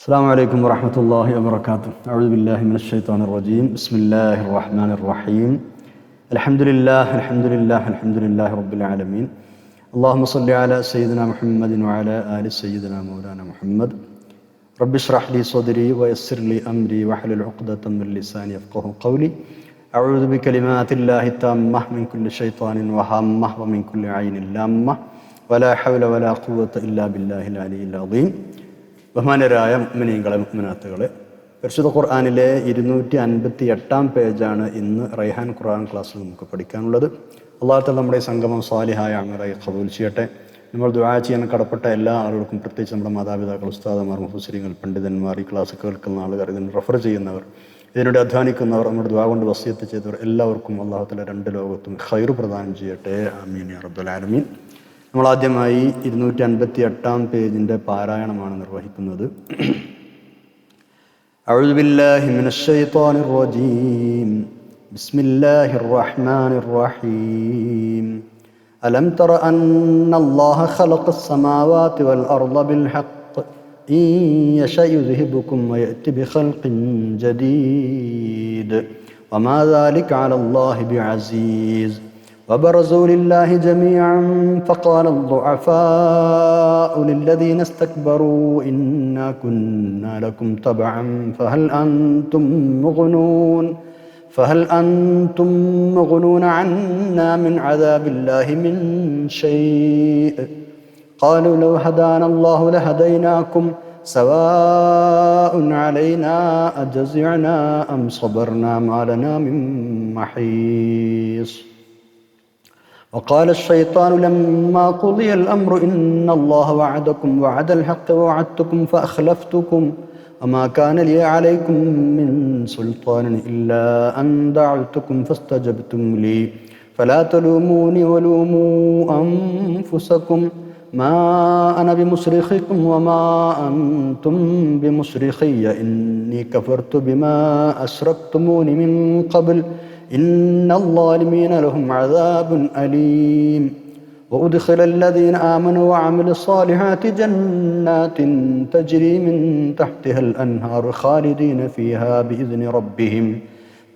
السلام عليكم ورحمة الله وبركاته. أعوذ بالله من الشيطان الرجيم. بسم الله الرحمن الرحيم. الحمد لله رب العالمين. اللهم صل على سيدنا محمد وعلى آل سيدنا مولانا محمد. رب اشرح لي صدري ويسر لي أمري واحلل عقدة من لساني يفقهوا قولي. أعوذ بكلمات الله التامة من كل شيطان وهامة ومن كل عين لامة ولا حول ولا قوة إلا بالله العلي العظيم. ബഹുമാനരായ മുഅ്മിനീങ്ങളെ മുഅ്മിനാത്തുകളെ, പരിശുദ്ധ ഖുർആനിലെ 258 പേജാണ് ഇന്ന് റൈഹാൻ ഖുർആൻ ക്ലാസ്സിൽ നമുക്ക് പഠിക്കാനുള്ളത്. അല്ലാഹു തആല നമ്മുടെ സംഗമം സാലിഹായ അമലായി ഖബൂൽ ചെയ്യട്ടെ. നമ്മൾ ദുആ ചെയ്യാൻ കടപ്പെട്ട എല്ലാ ആളുകൾക്കും, പ്രത്യേകിച്ച് നമ്മുടെ മാതാപിതാക്കൾ, ഉസ്താദുമാർ, മുഫസ്സിരീങ്ങൾ, പണ്ഡിതന്മാർ, ഈ ക്ലാസ് കേൾക്കുന്ന ആളുകൾ, ഇതിന് റെഫർ ചെയ്യുന്നവർ, ഇതിനോട് അധ്വാനിക്കുന്നവർ, നമ്മുടെ ദുആ കൊണ്ട് വസിയത്ത് ചെയ്തവർ എല്ലാവർക്കും അല്ലാഹു തആല രണ്ട് ലോകത്തും ഖൈർ പ്രദാനം ചെയ്യട്ടെ. ആമീൻ യാ റബ്ബൽ ആലമീൻ. നമ്മൾ ആദ്യമായി 258 പേജിൻ്റെ പാരായണമാണ് നിർവഹിക്കുന്നത്. അഊദു ബില്ലാഹി മിനശ് ശൈത്വാനിർ റജീം. ബിസ്മില്ലാഹിർ റഹ്മാനിർ റഹീം. അലം തറ അന്നല്ലാഹ ഖലഖസ് സമാവാതി വൽ അർള ബിൽ ഹഖ് ഇൻ യശഅ യുദ്ഹിബുകും വയഅതി ബിഖൽഖിൻ ജദീദ് വമാ ദാലിക അലല്ലാഹി ബിഅസീസ്. وبرزوا لله جميعا فقال الضعفاء للذين استكبروا إنا كنا لكم تبعا فهل أنتم مغنون عنا من عذاب الله من شيء قالوا لو هدانا الله لهديناكم سواء علينا أجزعنا أم صبرنا ما لنا من محيص. وقال الشيطان لما قضي الأمر إن الله وعدكم وعد الحق ووعدتكم فأخلفتكم وما كان لي عليكم من سلطان إلا أن دعوتكم فاستجبتم لي فلا تلوموني ولوموا أنفسكم ما أنا بمصرخكم وما أنتم بمصرخي إني كفرت بما أشركتمون من قبل إن الظالمين لهم عذاب أليم. وأدخل الذين آمنوا وعملوا الصالحات جنات تجري من تحتها الأنهار خالدين فيها بإذن ربهم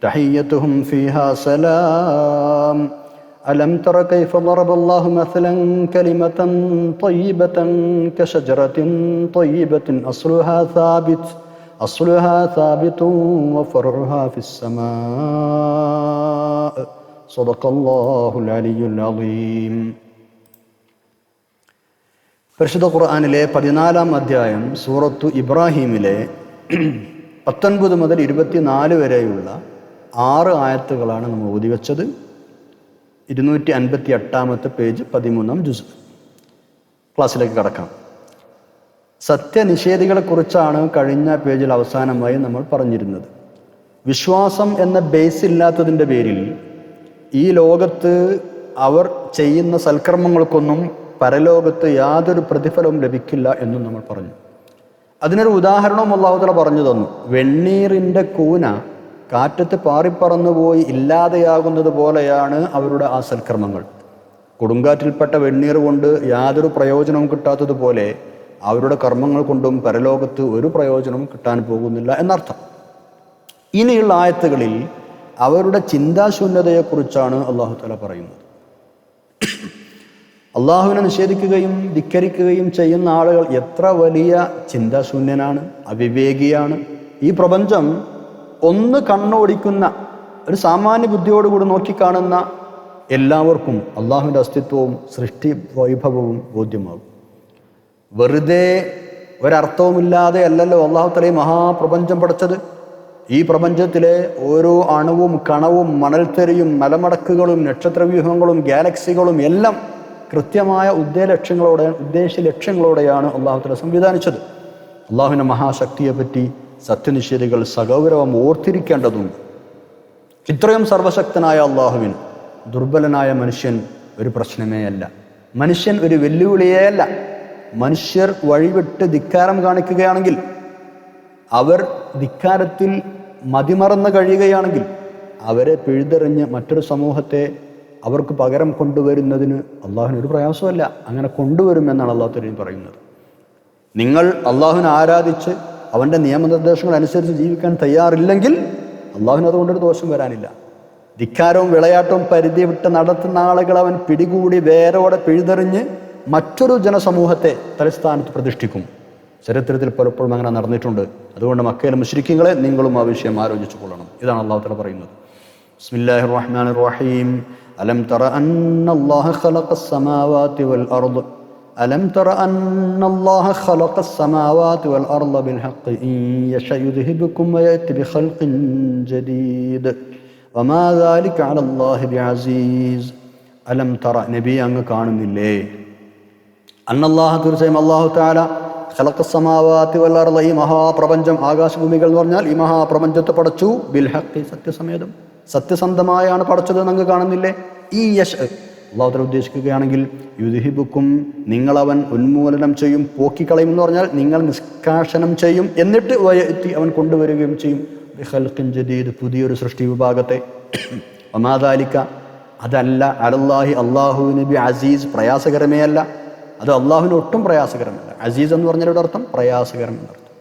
تحيتهم فيها سلام. ألم تر كيف ضرب الله مثلا كلمة طيبة كشجرة طيبة أصلها ثابت وفرعها في السماء. صدق الله العلي العظيم. പരിശുദ്ധ ഖുർആനിലെ 14-ാം അധ്യായം സൂറത്തു ഇബ്രാഹിമിലെ 19 മുതൽ 24 വരെയുള്ള 6 ആയത്തുകളാണ് നമ്മൾ ഓതിവെച്ചത്. 258 പേജ് 13-ാം ജുസ്. ക്ലാസ്സിലേക്ക് കടക്കാം. സത്യനിഷേധികളെക്കുറിച്ചാണ് കഴിഞ്ഞ പേജിൽ അവസാനമായി നമ്മൾ പറഞ്ഞിരുന്നത്. വിശ്വാസം എന്ന ബേസ് ഇല്ലാത്തതിൻ്റെ പേരിൽ ഈ ലോകത്ത് അവർ ചെയ്യുന്ന സൽക്കർമ്മങ്ങൾക്കൊന്നും പരലോകത്ത് യാതൊരു പ്രതിഫലവും ലഭിക്കില്ല എന്നും നമ്മൾ പറഞ്ഞു. അതിനൊരു ഉദാഹരണവും അല്ലാഹു തആല പറഞ്ഞു തന്നു. വെണ്ണീറിൻ്റെ കൂന കാറ്റത്ത് പാറിപ്പറന്നുപോയി ഇല്ലാതെയാകുന്നത് പോലെയാണ് അവരുടെ ആ സൽക്കർമ്മങ്ങൾ. കൊടുങ്കാറ്റിൽപ്പെട്ട വെണ്ണീർ കൊണ്ട് യാതൊരു പ്രയോജനവും കിട്ടാത്തതുപോലെ അവരുടെ കർമ്മങ്ങൾ കൊണ്ടും പരലോകത്ത് ഒരു പ്രയോജനവും കിട്ടാൻ പോകുന്നില്ല എന്നർത്ഥം. ഇനിയുള്ള ആയത്തുകളിൽ അവരുടെ ചിന്താശൂന്യതയെക്കുറിച്ചാണ് അല്ലാഹു തആല പറയുന്നത്. അള്ളാഹുവിനെ നിഷേധിക്കുകയും ധിക്കരിക്കുകയും ചെയ്യുന്ന ആളുകൾ എത്ര വലിയ ചിന്താശൂന്യനാണ്, അവിവേകിയാണ്. ഈ പ്രപഞ്ചം ഒന്ന് കണ്ണോടിക്കുന്ന ഒരു സാമാന്യ ബുദ്ധിയോടുകൂടി നോക്കിക്കാണുന്ന എല്ലാവർക്കും അള്ളാഹുവിൻ്റെ അസ്തിത്വവും സൃഷ്ടി വൈഭവവും ബോധ്യമാകും. വെറുതെ ഒരർത്ഥവുമില്ലാതെ അല്ലല്ലോ അല്ലാഹു തആല മഹാപ്രപഞ്ചം പടച്ചത്. ഈ പ്രപഞ്ചത്തിലെ ഓരോ അണുവും കണവും മണൽത്തരിയും മലമടക്കുകളും നക്ഷത്രവ്യൂഹങ്ങളും ഗാലക്സികളും എല്ലാം കൃത്യമായ ഉദ്ദേശ ലക്ഷ്യങ്ങളോടെയാണ് അല്ലാഹു തആല സംവിധാനിച്ചത്. അള്ളാഹുവിൻ്റെ മഹാശക്തിയെപ്പറ്റി സത്യനിഷേധികൾ സഗൗരവം ഓർത്തിരിക്കേണ്ടതുണ്ട്. ഇത്രയും സർവശക്തനായ അള്ളാഹുവിന് ദുർബലനായ മനുഷ്യൻ ഒരു പ്രശ്നമേ അല്ല, മനുഷ്യൻ ഒരു വെല്ലുവിളിയേ അല്ല. മനുഷ്യർ വഴിവിട്ട് ധിക്കാരം കാണിക്കുകയാണെങ്കിൽ, അവർ ധിക്കാരത്തിൽ മതിമറന്ന് കഴിയുകയാണെങ്കിൽ, അവരെ പിഴുതെറിഞ്ഞ് മറ്റൊരു സമൂഹത്തെ അവർക്ക് പകരം കൊണ്ടുവരുന്നതിന് അള്ളാഹുവിനൊരു പ്രയാസമല്ല. അങ്ങനെ കൊണ്ടുവരുമെന്നാണ് അല്ലാഹു തആല പറയുന്നത്. നിങ്ങൾ അള്ളാഹുവിനെ ആരാധിച്ച് അവൻ്റെ നിയമനിർദ്ദേശങ്ങൾ അനുസരിച്ച് ജീവിക്കാൻ തയ്യാറില്ലെങ്കിൽ അള്ളാഹുവിന് അതുകൊണ്ടൊരു ദോഷം വരാനില്ല. ധിക്കാരവും വിളയാട്ടവും പരിധി വിട്ട് നടത്തുന്ന ആളുകൾ അവൻ പിടികൂടി വേരോടെ പിഴുതെറിഞ്ഞ് മറ്റൊരു ജനസമൂഹത്തെ തലസ്ഥാനത്ത് പ്രതിഷ്ഠിക്കും. ചരിത്രത്തിൽ പലപ്പോഴും അങ്ങനെ നടന്നിട്ടുണ്ട്. അതുകൊണ്ട് മക്കയിലെ മുശ്രിക്കുകളെ നിങ്ങളും ആ വിഷയം ആലോചിച്ചു കൊള്ളണം. ഇതാണ് അള്ളാഹു തആല പറയുന്നത്. ബിസ്മില്ലാഹിർ റഹ്മാനിർ റഹീം. അലം തറ അന്നല്ലാഹ ഖലഖസ് സമാവാതി വൽ അർദ് അലം തറ അന്നല്ലാഹ ഖലഖസ് സമാവാതി വൽ അർദ ബിൽ ഹഖ് ഇൻ യശഅ യുദ്ഹിബുകും വയഅതി ബിഖൽഖിൻ ജദീദ് വമാ ദാലിക അലല്ലാഹി ബിഅസീസ്. അലം തറ, നബി അങ്ങ് കാണുന്നില്ലേ? അന്നല്ലാഹ, തീർച്ചയായും അല്ലാഹു തആല ഖലഖസ് സമാവാതി വൽ അർദ, ഈ മഹാപ്രപഞ്ചം, ആകാശഭൂമികൾ എന്ന് പറഞ്ഞാൽ ഈ മഹാപ്രപഞ്ചത്തെ പടച്ചു. ബിൽ ഹഖ്, സത്യസമേതം, സത്യസന്ധമായാണ് പടച്ചത് അങ്ങ് കാണുന്നില്ലേ? ഈ യശ്, അല്ലാഹു തആല ഉദ്ദേശിക്കുകയാണെങ്കിൽ യുദ്ഹിബുക്കും, നിങ്ങളവൻ ഉന്മൂലനം ചെയ്യും, പോക്കിക്കളയും എന്ന് പറഞ്ഞാൽ നിങ്ങൾ നിഷ്കാഷനം ചെയ്യും. എന്നിട്ട് വയഅതി, അവൻ കൊണ്ടുവരികയും ചെയ്യും, ബിഖൽഖിൻ ജദീദ്, പുതിയൊരു സൃഷ്ടി വിഭാഗത്തെ. വമാ ദാലിക, അതല്ല, അലല്ലാഹി, അല്ലാഹുവിന്, ബി അസീസ്, പ്രയാസകരമേ അല്ല. അത് അള്ളാഹുവിന് ഒട്ടും പ്രയാസകരമല്ല. അസീസ് എന്ന് പറഞ്ഞാൽ ഇവിടെ അർത്ഥം പ്രയാസകരം എന്നർത്ഥം.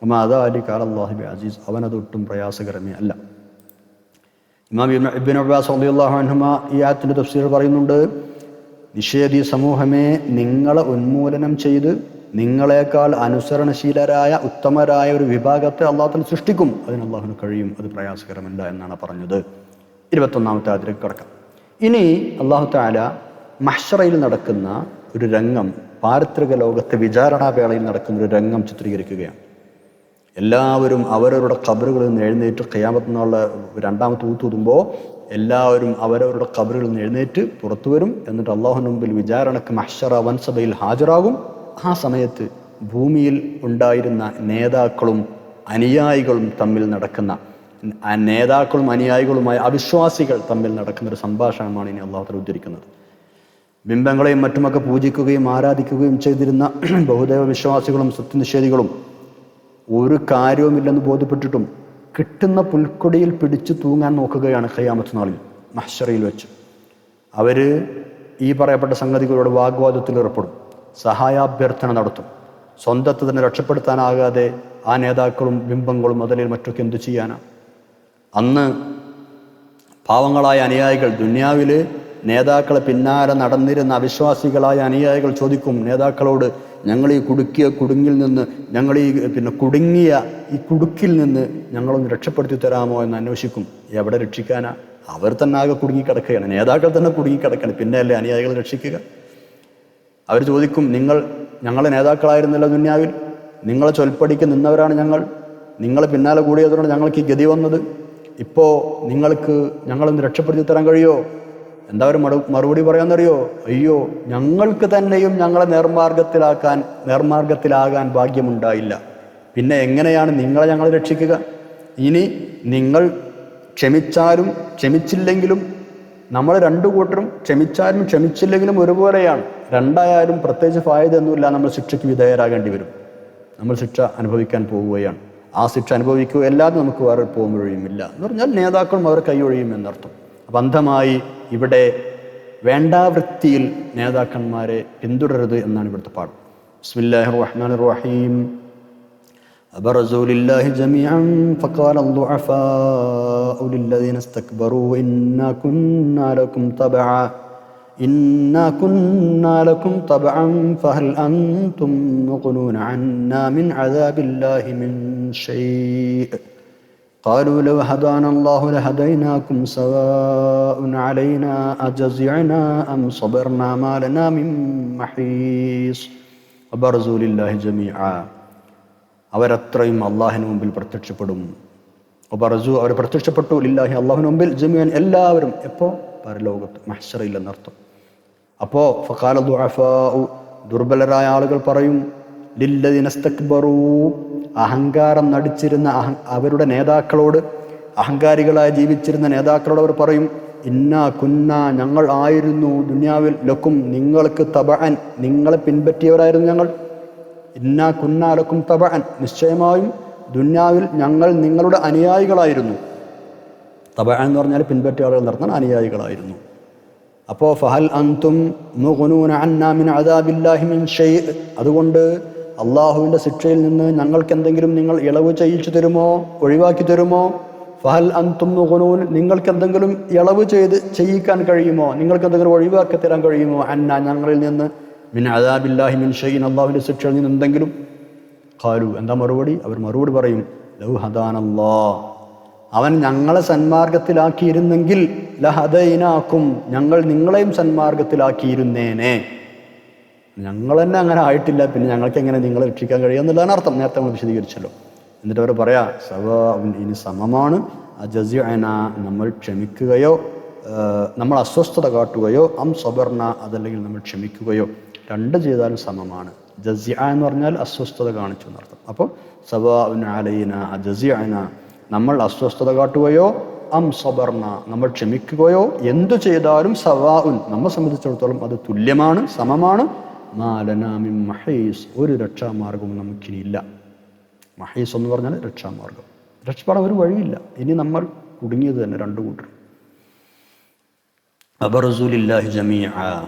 വമാ ദാലിക അലല്ലാഹി ബി അസീസ്, അവനത് ഒട്ടും പ്രയാസകരമേ അല്ല. ഇമാം ഇബ്നു അബ്ബാസ് റളിയല്ലാഹു അൻഹുമാ ഈ ആയത്തിന്റെ തഫ്സീർ പറയുന്നുണ്ട്, നിഷേധി സമൂഹമേ, നിങ്ങളെ ഉന്മൂലനം ചെയ്ത് നിങ്ങളെക്കാൾ അനുസരണശീലരായ ഉത്തമരായ ഒരു വിഭാഗത്തെ അല്ലാഹു തആല സൃഷ്ടിക്കും. അതിന് അള്ളാഹുവിന് കഴിയും, അത് പ്രയാസകരമല്ല എന്നാണ് പറഞ്ഞത്. 21-ാമത്തെ ആയത്തിലേക്ക് കടക്കാം. ഇനി അല്ലാഹു തആല മഹ്ശറയിൽ നടക്കുന്ന ഒരു രംഗം, പാരിത്രിക ലോകത്തെ വിചാരണാവേളയിൽ നടക്കുന്ന ഒരു രംഗം ചിത്രീകരിക്കുകയാണ്. എല്ലാവരും അവരവരുടെ ഖബറുകളിൽ നിന്ന് എഴുന്നേറ്റ് ഖിയാമത്ത് നാളിലെ രണ്ടാമത്തെ ഊത്തൂതുമ്പോൾ എല്ലാവരും അവരവരുടെ ഖബറുകളിൽ നിന്ന് എഴുന്നേറ്റ് പുറത്തു വരും. എന്നിട്ട് അള്ളാഹുവിന് മുമ്പിൽ വിചാരണക്ക് മഹ്ശറ വൻസഭയിൽ ഹാജരാകും. ആ സമയത്ത് ഭൂമിയിൽ ഉണ്ടായിരുന്ന നേതാക്കളും അനുയായികളും തമ്മിൽ നടക്കുന്ന, നേതാക്കളും അനുയായികളുമായ അവിശ്വാസികൾ തമ്മിൽ നടക്കുന്ന ഒരു സംഭാഷണമാണ് ഇനി അള്ളാഹു തആല ഉദ്ധരിക്കുന്നത്. ബിംബങ്ങളെയും മറ്റുമൊക്കെ പൂജിക്കുകയും ആരാധിക്കുകയും ചെയ്തിരുന്ന ബഹുദൈവ വിശ്വാസികളും സത്യനിഷേധികളും ഒരു കാര്യവുമില്ലെന്ന് ബോധ്യപ്പെട്ടിട്ടും കിട്ടുന്ന പുൽക്കൊടിയിൽ പിടിച്ചു തൂങ്ങാൻ നോക്കുകയാണ് ഖിയാമത്ത് നാളിൽ മഹ്ശറയിൽ വെച്ച്. അവർ ഈ പറയപ്പെട്ട സംഗതികളോട് വാഗ്വാദത്തിൽ ഏർപ്പെടും, സഹായാഭ്യർത്ഥന നടത്തും. സ്വന്തത്തെ തന്നെ രക്ഷപ്പെടുത്താനാകാതെ ആ നേതാക്കളും ബിംബങ്ങളും അതിൽ മറ്റൊക്കെ എന്തു ചെയ്യാനാ? അന്ന് പാവങ്ങളായ അനുയായികൾ, ദുന്യാവിൽ നേതാക്കളെ പിന്നാലെ നടന്നിരുന്ന അവിശ്വാസികളായ അനുയായികൾ ചോദിക്കും നേതാക്കളോട്, ഞങ്ങൾ ഈ കുടുങ്ങിൽ നിന്ന്, ഞങ്ങൾ ഈ കുടുങ്ങിയ ഈ കുടുക്കിൽ നിന്ന് ഞങ്ങളൊന്ന് രക്ഷപ്പെടുത്തി തരാമോ എന്ന് അന്വേഷിക്കും. എവിടെ രക്ഷിക്കാനാ? അവർ തന്നെ ആകെ കുടുങ്ങിക്കിടക്കുകയാണ്, നേതാക്കൾ തന്നെ കുടുങ്ങിക്കിടക്കുകയാണ്, പിന്നെ അല്ലേ അനുയായികൾ രക്ഷിക്കുക? അവർ ചോദിക്കും, ഞങ്ങളെ നേതാക്കളായിരുന്നില്ല ദുന്യാവിൽ, നിങ്ങളെ ചൊൽപ്പടിക്ക് നിന്നവരാണ് ഞങ്ങൾ, നിങ്ങളെ പിന്നാലെ കൂടിയതുകൊണ്ട് ഞങ്ങൾക്ക് ഈ ഗതി വന്നത്. ഇപ്പോൾ നിങ്ങൾക്ക് ഞങ്ങളൊന്ന് രക്ഷപ്പെടുത്തി തരാൻ കഴിയുമോ? എന്താ ഒരു മറുപടി പറയാന്നറിയോ? അയ്യോ, ഞങ്ങൾക്ക് തന്നെയും ഞങ്ങളെ നേർമാർഗത്തിലാകാൻ ഭാഗ്യമുണ്ടായില്ല, പിന്നെ എങ്ങനെയാണ് ഞങ്ങൾ രക്ഷിക്കുക? ഇനി നിങ്ങൾ ക്ഷമിച്ചാലും ക്ഷമിച്ചില്ലെങ്കിലും നമ്മൾ രണ്ടു കൂട്ടരും ക്ഷമിച്ചാലും ക്ഷമിച്ചില്ലെങ്കിലും ഒരുപോലെയാണ്. രണ്ടായാലും പ്രത്യേകിച്ച് ഫായതൊന്നുമില്ല, നമ്മൾ ശിക്ഷയ്ക്ക് വിധേയരാകേണ്ടി വരും. നമ്മൾ ശിക്ഷ അനുഭവിക്കാൻ പോവുകയാണ്. ആ ശിക്ഷ അനുഭവിക്കുകയല്ലാതെ നമുക്ക് വേറെ പോകും വഴിയുമില്ല എന്ന് പറഞ്ഞാൽ നേതാക്കളും അവർ കൈയൊഴിയും എന്നർത്ഥം. അപ്പം അന്ധമായി ഇവിടെ വേണ്ടാവൃത്തിയിൽ നേതാക്കന്മാരെ പിന്തുടരരുത് എന്നാണ് ഇവിടുത്തെ പാഠം. ബിസ്മില്ലാഹിർ റഹ്മാനിർ റഹീം. അബറസൂ ലില്ലാഹി ജമീഅൻ ഫഖാല الضعفاء للذين استكبروا إنا كنا لكم تبعا فهل أنتم مغنون عنا من عذاب الله من شيء قالوا لو هدانا الله لهديناكم سواء علينا أجزعنا أم صبرنا ما لنا من محيص وبرزوا لله جميعا. അവരത്രയും അള്ളാഹിന് മുമ്പിൽ പ്രത്യക്ഷപ്പെടും. വബറസു, അവർ പ്രത്യക്ഷപ്പെട്ടു, ലില്ലാഹി, അള്ളാഹിന് മുമ്പിൽ, ജമീഅൻ, എല്ലാവരും. എപ്പോൾ? പരലോകത്ത്, മഹ്ശറിൽ എന്നർത്ഥം. അപ്പോൾ ഫഖാല ദുഅഫാഉ, ദുർബലരായ ആളുകൾ പറയും, ലില്ലദീന ഇസ്തക്ബറൂ, അഹങ്കാരം നടിച്ചിരുന്ന അവരുടെ നേതാക്കളോട്, അഹങ്കാരികളായി ജീവിച്ചിരുന്ന നേതാക്കളോട് അവർ പറയും, ഇന്നാ കുന്നാ, ഞങ്ങൾ ആയിരുന്നു ദുനിയാവിൽ, ലക്കും, നിങ്ങൾക്ക്, തബഅൻ, നിങ്ങളെ പിൻപറ്റിയവരായിരുന്നു ഞങ്ങൾ. ഇന്നാ കുന്നാ ലക്കും തബഅൻ, നിശ്ചയമായും ദുനിയാവിൽ ഞങ്ങൾ നിങ്ങളുടെ അനുയായികളായിരുന്നു. തബഅൻ എന്ന് പറഞ്ഞാൽ പിൻപറ്റിയ ആളുകൾ നടത്താൻ അനുയായികളായിരുന്നു. അപ്പോൾ ഫഹൽ അൻതും മുഗ്നൂന അന്നാ മിൻ അദാബില്ലാഹി മിൻ ഷൈഅ്, അതുകൊണ്ട് അള്ളാഹുവിൻ്റെ ശിക്ഷയിൽ നിന്ന് ഞങ്ങൾക്കെന്തെങ്കിലും നിങ്ങൾ ഇളവ് ചെയ്യിച്ചു തരുമോ, ഒഴിവാക്കി തരുമോ? ഫഹൽ അൻതും മുഗ്നൂൻ, നിങ്ങൾക്കെന്തെങ്കിലും ഇളവ് ചെയ്യിക്കാൻ കഴിയുമോ, നിങ്ങൾക്കെന്തെങ്കിലും ഒഴിവാക്കി തരാൻ കഴിയുമോ? അന്ന, ഞങ്ങളിൽ നിന്ന്, മിൻ അദാബില്ലാഹി മിൻ ഷൈഇൻ, അള്ളാഹുവിൻ്റെ ശിക്ഷയിൽ നിന്ന് എന്തെങ്കിലും. ഖാലു, എന്താ മറുപടി? അവർ മറുപടി പറയും, ലൗ ഹദാനല്ലാഹ്, അവൻ ഞങ്ങളെ സന്മാർഗത്തിലാക്കിയിരുന്നെങ്കിൽ ലഹദൈനാക്കും, ഞങ്ങൾ നിങ്ങളെയും സന്മാർഗത്തിലാക്കിയിരുന്നേനെ. ഞങ്ങൾ തന്നെ അങ്ങനെ ആയിട്ടില്ല, പിന്നെ ഞങ്ങൾക്ക് എങ്ങനെ നിങ്ങളെ രക്ഷിക്കാൻ കഴിയുക എന്നുള്ളതാണ് അർത്ഥം. നേരത്തെ നമ്മൾ വിശദീകരിച്ചല്ലോ. എന്നിട്ട് അവർ പറയാ, ഇനി സമമാണ്, അജസിഅന, നമ്മൾ ക്ഷമിക്കുകയോ നമ്മൾ അസ്വസ്ഥത കാട്ടുകയോ, അം സബർന, അതല്ലെങ്കിൽ നമ്മൾ ക്ഷമിക്കുകയോ, രണ്ട് ചെയ്താലും സമമാണ്. ജസിഅ എന്ന് പറഞ്ഞാൽ അസ്വസ്ഥത കാണിച്ചു എന്നർത്ഥം. അപ്പോൾ സവാഉൻ അലൈന അജസിഅന, നമ്മൾ അസ്വസ്ഥത കാട്ടുകയോ, അം സബർന, നമ്മൾ ക്ഷമിക്കുകയോ, എന്തു ചെയ്താലും സവാഉൻ, നമ്മെ സംബന്ധിച്ചിടത്തോളം അത് തുല്യമാണ്, സമമാണ്. മാ ലനാ മിൻ മഹീസ്, ഒരു രക്ഷാമാർഗവും നമുക്കിനിയില്ല. മഹീസ് എന്ന് പറഞ്ഞാൽ രക്ഷാമാർഗം, രക്ഷപ്പെടാൻ ഒരു വഴിയില്ല. ഇനി നമ്മൾ കുടുങ്ങിയത് തന്നെ രണ്ടു കൂട്ടർ. അബറസൂലില്ലാഹി ജമീഅ,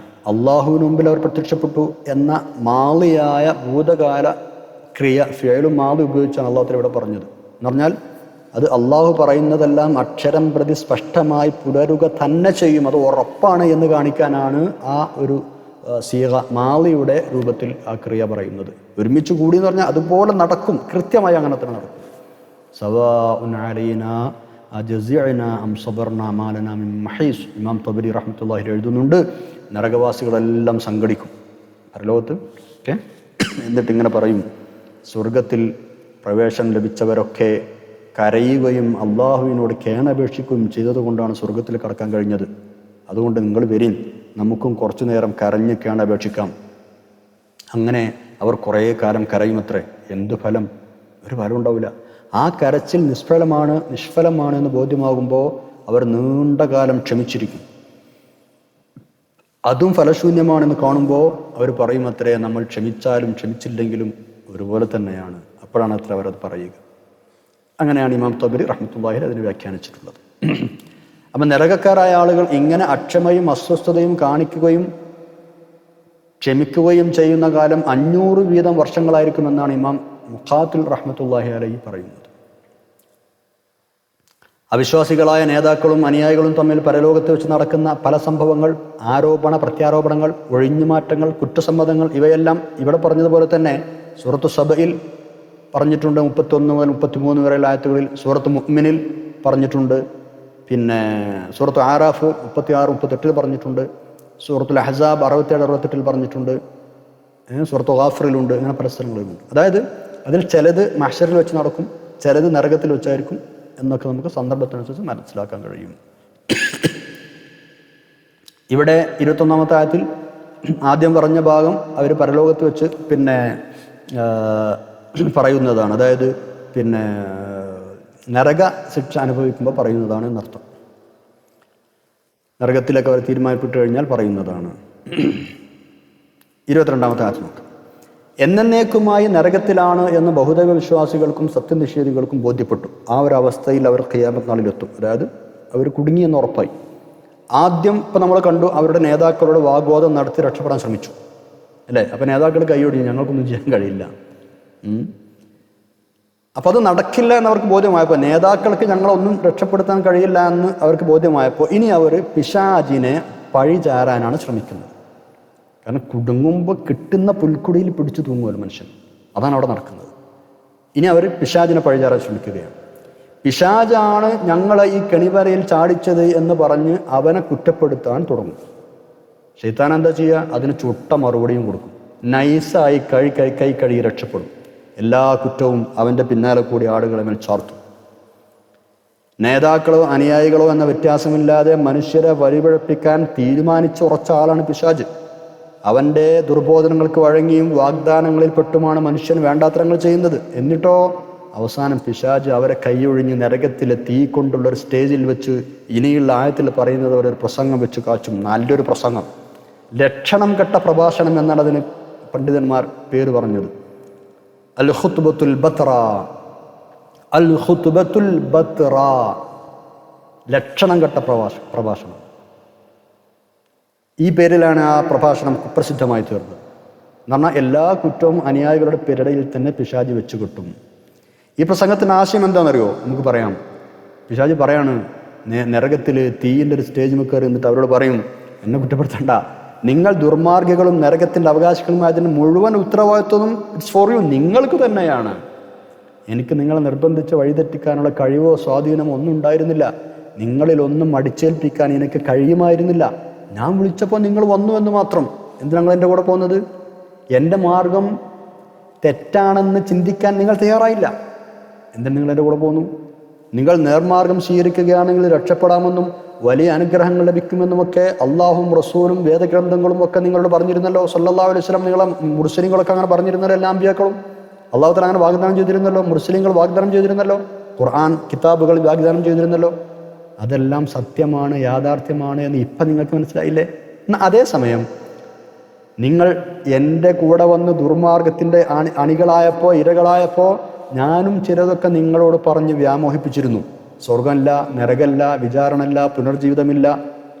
അള്ളാഹുവിന് മുമ്പിൽ അവർ പ്രത്യക്ഷപ്പെട്ടു എന്ന മാളിയായ ഭൂതകാല ക്രിയ, ഫിഅലും മാളി ഉപയോഗിച്ചാണ് അള്ളാഹു ഇവിടെ പറഞ്ഞത്. എന്ന് പറഞ്ഞാൽ അത് അള്ളാഹു പറയുന്നതെല്ലാം അക്ഷരം പ്രതി സ്പഷ്ടമായി പുലരുക തന്നെ ചെയ്യും, അത് ഉറപ്പാണ് എന്ന് കാണിക്കാനാണ് ആ ഒരു സീഗ മാളിയുടെ രൂപത്തിൽ ആ ക്രിയ പറയുന്നത്. ഒരുമിച്ച് കൂടി എന്ന് പറഞ്ഞാൽ അതുപോലെ നടക്കും, കൃത്യമായി അങ്ങനെ തന്നെ നടക്കും. സവാഉൻ അലൈനാ അജസിഅനാ അം സബർനാ മാ ലനാ മിൻ മഹീസ്. ഇമാം തബരി റഹ്മത്തുള്ളാഹി എഴുതുന്നുണ്ട്, നരകവാസികളെല്ലാം സംഘടിക്കും പരലോകത്ത്. ഓക്കെ, എന്നിട്ട് ഇങ്ങനെ പറയും, സ്വർഗത്തിൽ പ്രവേശനം ലഭിച്ചവരൊക്കെ കരയുകയും അള്ളാഹുവിനോട് കേണപേക്ഷിക്കുകയും ചെയ്തതുകൊണ്ടാണ് സ്വർഗത്തിൽ കടക്കാൻ കഴിഞ്ഞത്. അതുകൊണ്ട് നിങ്ങൾ വരീൻ, നമുക്കും കുറച്ചു നേരം കരഞ്ഞ് കേണപേക്ഷിക്കാം. അങ്ങനെ അവർ കുറേ കാലം കരയുമത്രേ. എന്തു ഫലം? ഒരു ഫലം ഉണ്ടാവില്ല. ആ കരച്ചിൽ നിഷ്ഫലമാണ് എന്ന് ബോധ്യമാകുമ്പോൾ അവർ നീണ്ട കാലം ക്ഷമിച്ചിരിക്കും. അതും ഫലശൂന്യമാണെന്ന് കാണുമ്പോൾ അവർ പറയുമത്രേ, നമ്മൾ ക്ഷമിച്ചാലും ക്ഷമിച്ചില്ലെങ്കിലും ഒരുപോലെ തന്നെയാണ്. അപ്പോഴാണ് അത്ര അവരത് പറയുക. അങ്ങനെയാണ് ഇമാം തബരി റഹ്മത്തുള്ളാഹി അതിനെ വ്യാഖ്യാനിച്ചിട്ടുള്ളത്. അപ്പം നരകക്കാരായ ആളുകൾ ഇങ്ങനെ അക്ഷമയും അസ്വസ്ഥതയും കാണിക്കുകയും ക്ഷമിക്കുകയും ചെയ്യുന്ന കാലം 500 വീതം വർഷങ്ങളായിരിക്കുമെന്നാണ് ഇമാം മുഖാത്തിൽ റഹ്മത്തുള്ളാഹി അലൈഹി പറയുന്നത്. അവിശ്വാസികളായ നേതാക്കളും അനുയായികളും തമ്മിൽ പരലോകത്ത് വെച്ച് നടക്കുന്ന പല സംഭവങ്ങൾ, ആരോപണ പ്രത്യാരോപണങ്ങൾ, ഒഴിഞ്ഞുമാറ്റങ്ങൾ, കുറ്റസമ്മതങ്ങൾ, ഇവയെല്ലാം ഇവിടെ പറഞ്ഞതുപോലെ തന്നെ സൂറത്തു സബയിൽ പറഞ്ഞിട്ടുണ്ട്. 31 മുതൽ 33 വരെയുള്ള ആയത്തുകളിൽ. സൂറത്ത് മുഅ്മിനിൽ പറഞ്ഞിട്ടുണ്ട്. പിന്നെ സൂറത്ത് ആറാഫ് 36, 38 പറഞ്ഞിട്ടുണ്ട്. സൂറത്തുൽ അഹ്സാബ് 67, 68 പറഞ്ഞിട്ടുണ്ട്. സൂറത്ത് ഗാഫിറിലുണ്ട്. ഇങ്ങനെ പല സ്ഥലങ്ങളിലുണ്ട്. അതായത് അതിൽ ചിലത് മഹ്ശറിൽ വെച്ച് നടക്കും, ചിലത് നരകത്തിൽ വെച്ചായിരിക്കും എന്നൊക്കെ നമുക്ക് സന്ദർഭത്തിനനുസരിച്ച് മനസ്സിലാക്കാൻ കഴിയും. ഇവിടെ 21-ാമത്തെ ആയത്തിൽ ആദ്യം പറഞ്ഞ ഭാഗം അവർ പരലോകത്ത് വെച്ച് പിന്നെ പറയുന്നതാണ്. അതായത് പിന്നെ നരക ശിക്ഷ അനുഭവിക്കുമ്പോൾ പറയുന്നതാണ് എന്നർത്ഥം. നരകത്തിലൊക്കെ അവർ തീരുമാനപ്പെട്ട് കഴിഞ്ഞാൽ പറയുന്നതാണ്. 22-ാമത്തെ ആയത്ത് നോക്കാം. എന്നേക്കുമായി നരകത്തിലാണ് എന്ന് ബഹുദൈവ വിശ്വാസികൾക്കും സത്യനിഷേധികൾക്കും ബോധ്യപ്പെട്ടു. ആ ഒരു അവസ്ഥയിൽ അവർ ഖിയാമത്ത് നാളിലെത്തും. അതായത് അവർ കുടുങ്ങിയെന്ന് ഉറപ്പായി. ആദ്യം ഇപ്പം നമ്മൾ കണ്ടു, അവരുടെ നേതാക്കളോട് വാഗ്വാദം നടത്തി രക്ഷപ്പെടാൻ ശ്രമിച്ചു, അല്ലേ? അപ്പം നേതാക്കൾ കൈയൊടിഞ്ഞു, ഞങ്ങൾക്കൊന്നും ചെയ്യാൻ കഴിയില്ല. അപ്പോൾ അത് നടക്കില്ല എന്നവർക്ക് ബോധ്യമായപ്പോൾ, നേതാക്കൾക്ക് ഞങ്ങളൊന്നും രക്ഷപ്പെടുത്താൻ കഴിയില്ല എന്ന് അവർക്ക് ബോധ്യമായപ്പോൾ, ഇനി അവർ പിശാചിനെ പഴിചാരാനാണ് ശ്രമിക്കുന്നത്. കാരണം കുടുങ്ങുമ്പോൾ കിട്ടുന്ന പുൽക്കുടിയിൽ പിടിച്ചു തൂങ്ങുമല്ലോ മനുഷ്യൻ, അതാണ് അവിടെ നടക്കുന്നത്. ഇനി അവർ പിശാചിനെ പഴിചാരാൻ ശ്രമിക്കുകയാണ്. പിശാചാണ് ഞങ്ങളെ ഈ കെണിവരയിൽ ചാടിച്ചത് എന്ന് പറഞ്ഞ് അവനെ കുറ്റപ്പെടുത്താൻ തുടങ്ങും. ശൈത്താൻ എന്താ ചെയ്യുക? അതിന് ചുട്ട മറുപടിയും കൊടുക്കും. നൈസായി കൈ കഴുകി രക്ഷപ്പെടും. എല്ലാ കുറ്റവും അവൻ്റെ പിന്നാലെ കൂടി ആളുകളെ മേൽ ചാർത്തും. നേതാക്കളോ അനുയായികളോ എന്ന വ്യത്യാസമില്ലാതെ മനുഷ്യരെ വഴിപിഴപ്പിക്കാൻ തീരുമാനിച്ചുറച്ച ആളാണ് പിശാച്. അവൻ്റെ ദുർബോധനങ്ങൾക്ക് വഴങ്ങിയും വാഗ്ദാനങ്ങളിൽ പെട്ടുമാണ് മനുഷ്യൻ വേണ്ടാത്തരങ്ങൾ ചെയ്യുന്നത്. എന്നിട്ടോ അവസാനം പിശാച് അവരെ കൈയൊഴിഞ്ഞ് നരകത്തിലെ തീ കൊണ്ടുള്ളൊരു സ്റ്റേജിൽ വെച്ച് ഇനിയുള്ള ആയത്തിൽ പറയുന്നത് ഒരു പ്രസംഗം വെച്ച് കാച്ചും. നല്ലൊരു പ്രസംഗം, ലക്ഷണം കെട്ട പ്രഭാഷണം എന്നാണ് അതിന് പണ്ഡിതന്മാർ പേര് പറഞ്ഞത്. അൽ ഖുത്ബത്തുൽ ബത്ര, അൽ ഖുത്ബത്തുൽ ബത്ര, ലക്ഷണം കെട്ട പ്രഭാഷണം. ഈ പേരിലാണ് ആ പ്രഭാഷണം കുപ്രസിദ്ധമായി തീർന്നത്. എന്ന് പറഞ്ഞാൽ എല്ലാ കുറ്റവും അനുയായികളുടെ പിരടയിൽ തന്നെ പിശാചി വെച്ച് കിട്ടും. ഈ പ്രസംഗത്തിൻ്റെ ആശയം എന്താണെന്നറിയോ? നമുക്ക് പറയാം. പിശാചി പറയാണ്, നരകത്തിൽ തീയിൻ്റെ ഒരു സ്റ്റേജ് കയറി എന്നിട്ട് അവരോട് പറയും, എന്നെ കുറ്റപ്പെടുത്തണ്ട, നിങ്ങൾ ദുർമാർഗികളും നരകത്തിൻ്റെ അവകാശികളുമായതിന് മുഴുവൻ ഉത്തരവാദിത്വം ഇറ്റ്സ് ഫോർ യു, നിങ്ങൾക്ക് തന്നെയാണ്. എനിക്ക് നിങ്ങളെ നിർബന്ധിച്ച് വഴിതെറ്റിക്കാനുള്ള കഴിവോ സ്വാധീനമോ ഒന്നും ഉണ്ടായിരുന്നില്ല. നിങ്ങളിലൊന്നും അടിച്ചേൽപ്പിക്കാൻ എനിക്ക് കഴിയുമായിരുന്നില്ല. ഞാൻ വിളിച്ചപ്പോൾ നിങ്ങൾ വന്നു എന്ന് മാത്രം. എന്തിനാ നിങ്ങൾ എൻ്റെ കൂടെ പോകുന്നത്? എൻ്റെ മാർഗം തെറ്റാണെന്ന് ചിന്തിക്കാൻ നിങ്ങൾ തയ്യാറായില്ല. എന്തിനാ നിങ്ങൾ എൻ്റെ കൂടെ പോകുന്നു? നിങ്ങൾ നേർമാർഗം സ്വീകരിക്കുകയാണെങ്കിൽ രക്ഷപ്പെടാമെന്നും വലിയ അനുഗ്രഹങ്ങൾ ലഭിക്കുമെന്നുമൊക്കെ അള്ളാഹും റസൂലും വേദഗ്രന്ഥങ്ങളും ഒക്കെ നിങ്ങളോട് പറഞ്ഞിരുന്നല്ലോ. സല്ലല്ലാഹു അലൈഹി വസല്ലം, നിങ്ങളെ മുർസലീങ്ങളൊക്കെ അങ്ങനെ പറഞ്ഞിരുന്നല്ലോ. എല്ലാ അമ്പിയാക്കളും അള്ളാഹു തആല അങ്ങനെ വാഗ്ദാനം ചെയ്തിരുന്നല്ലോ. മുർസലീങ്ങൾ വാഗ്ദാനം ചെയ്തിരുന്നല്ലോ. ഖുർആൻ കിതാബുകൾ വാഗ്ദാനം ചെയ്തിരുന്നല്ലോ. അതെല്ലാം സത്യമാണ്, യാഥാർത്ഥ്യമാണ് എന്ന് ഇപ്പം നിങ്ങൾക്ക് മനസ്സിലായില്ലേ? എന്നാൽ അതേസമയം നിങ്ങൾ എൻ്റെ കൂടെ വന്ന് ദുർമാർഗത്തിൻ്റെ അണികളായപ്പോൾ, ഇരകളായപ്പോൾ ഞാനും ചിലതൊക്കെ നിങ്ങളോട് പറഞ്ഞ് വ്യാമോഹിപ്പിച്ചിരുന്നു. സ്വർഗമില്ല, നരകമില്ല, വിചാരണയില്ല, പുനർജീവിതമില്ല,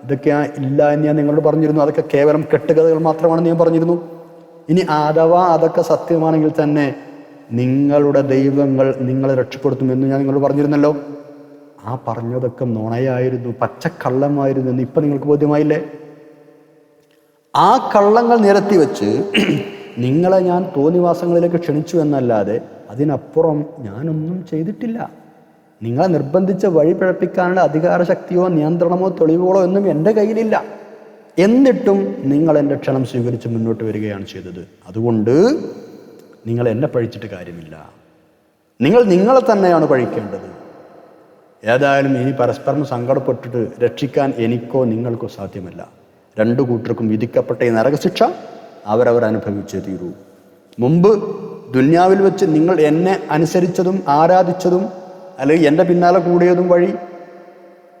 ഇതൊക്കെ ഇല്ല എന്ന് ഞാൻ നിങ്ങളോട് പറഞ്ഞിരുന്നു. അതൊക്കെ കേവലം കെട്ടുകഥകൾ മാത്രമാണെന്ന് ഞാൻ പറഞ്ഞിരുന്നു. ഇനി അഥവാ അതൊക്കെ സത്യമാണെങ്കിൽ തന്നെ നിങ്ങളുടെ ദൈവങ്ങൾ നിങ്ങളെ രക്ഷപ്പെടുത്തുമെന്ന് ഞാൻ നിങ്ങളോട് പറഞ്ഞിരുന്നല്ലോ. ആ പറഞ്ഞതൊക്കെ നുണയായിരുന്നു, പച്ചക്കള്ളമായിരുന്നു എന്ന് ഇപ്പം നിങ്ങൾക്ക് ബോധ്യമായില്ലേ? ആ കള്ളങ്ങൾ നിരത്തി വെച്ച് നിങ്ങളെ ഞാൻ തോന്നിവാസങ്ങളിലേക്ക് ക്ഷണിച്ചു എന്നല്ലാതെ അതിനപ്പുറം ഞാനൊന്നും ചെയ്തിട്ടില്ല. നിങ്ങളെ നിർബന്ധിച്ച് വഴി പിഴപ്പിക്കാനുള്ള അധികാരശക്തിയോ നിയന്ത്രണമോ തെളിവുകളോ ഒന്നും എൻ്റെ കയ്യിലില്ല. എന്നിട്ടും നിങ്ങൾ എൻ്റെ ക്ഷണം സ്വീകരിച്ച് മുന്നോട്ട് വരികയാണ് ചെയ്തത്. അതുകൊണ്ട് നിങ്ങൾ എന്നെ പഴിച്ചിട്ട് കാര്യമില്ല. നിങ്ങൾ നിങ്ങളെ തന്നെയാണ് പഴിക്കേണ്ടത്. ഏതായാലും ഇനി പരസ്പരം സങ്കടപ്പെട്ടിട്ട് രക്ഷിക്കാൻ എനിക്കോ നിങ്ങൾക്കോ സാധ്യമല്ല. രണ്ടു കൂട്ടർക്കും വിധിക്കപ്പെട്ട ഈ നരകശിക്ഷ അവരവർ അനുഭവിച്ചേ തീരൂ. മുമ്പ് ദുന്യാവിൽ വെച്ച് നിങ്ങൾ എന്നെ അനുസരിച്ചതും ആരാധിച്ചതും അല്ലെങ്കിൽ എൻ്റെ പിന്നാലെ കൂടിയതും വഴി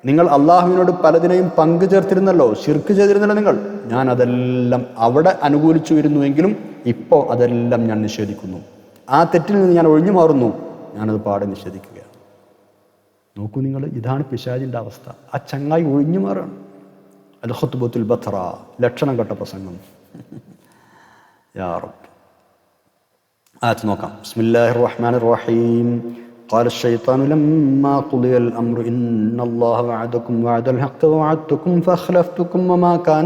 നിങ്ങൾ അള്ളാഹുവിനോട് പലതിനെയും പങ്കു ചേർത്തിരുന്നല്ലോ, ശിർക്ക് ചെയ്തിരുന്നല്ലോ നിങ്ങൾ. ഞാൻ അതെല്ലാം അവിടെ അനുകൂലിച്ചു വരുന്നുവെങ്കിലും ഇപ്പോൾ അതെല്ലാം ഞാൻ നിഷേധിക്കുന്നു. ആ തെറ്റിൽ നിന്ന് ഞാൻ ഒഴിഞ്ഞു മാറുന്നു. ഞാനത് പാടെ നിഷേധിക്കുകയാണ്. നോക്കൂ നിങ്ങൾ, ഇതാണ് പിശാചിൻ്റെ അവസ്ഥ. ആ ചങ്ങായി ഒഴിഞ്ഞു മാറാണ്. അൽ ഖുത്ബത്തുൽ ബത്റ, ലക്ഷണം കെട്ട പ്രസംഗം. യാ റബ്ബ്. ആയത്ത് നോക്കാം. ബിസ്മില്ലാഹിർ റഹ്മാനിർ റഹീം. قال الشيطان لما قضي الأمر إن الله وعدكم وعد الحق ووعدتكم فأخلفتكم وما كان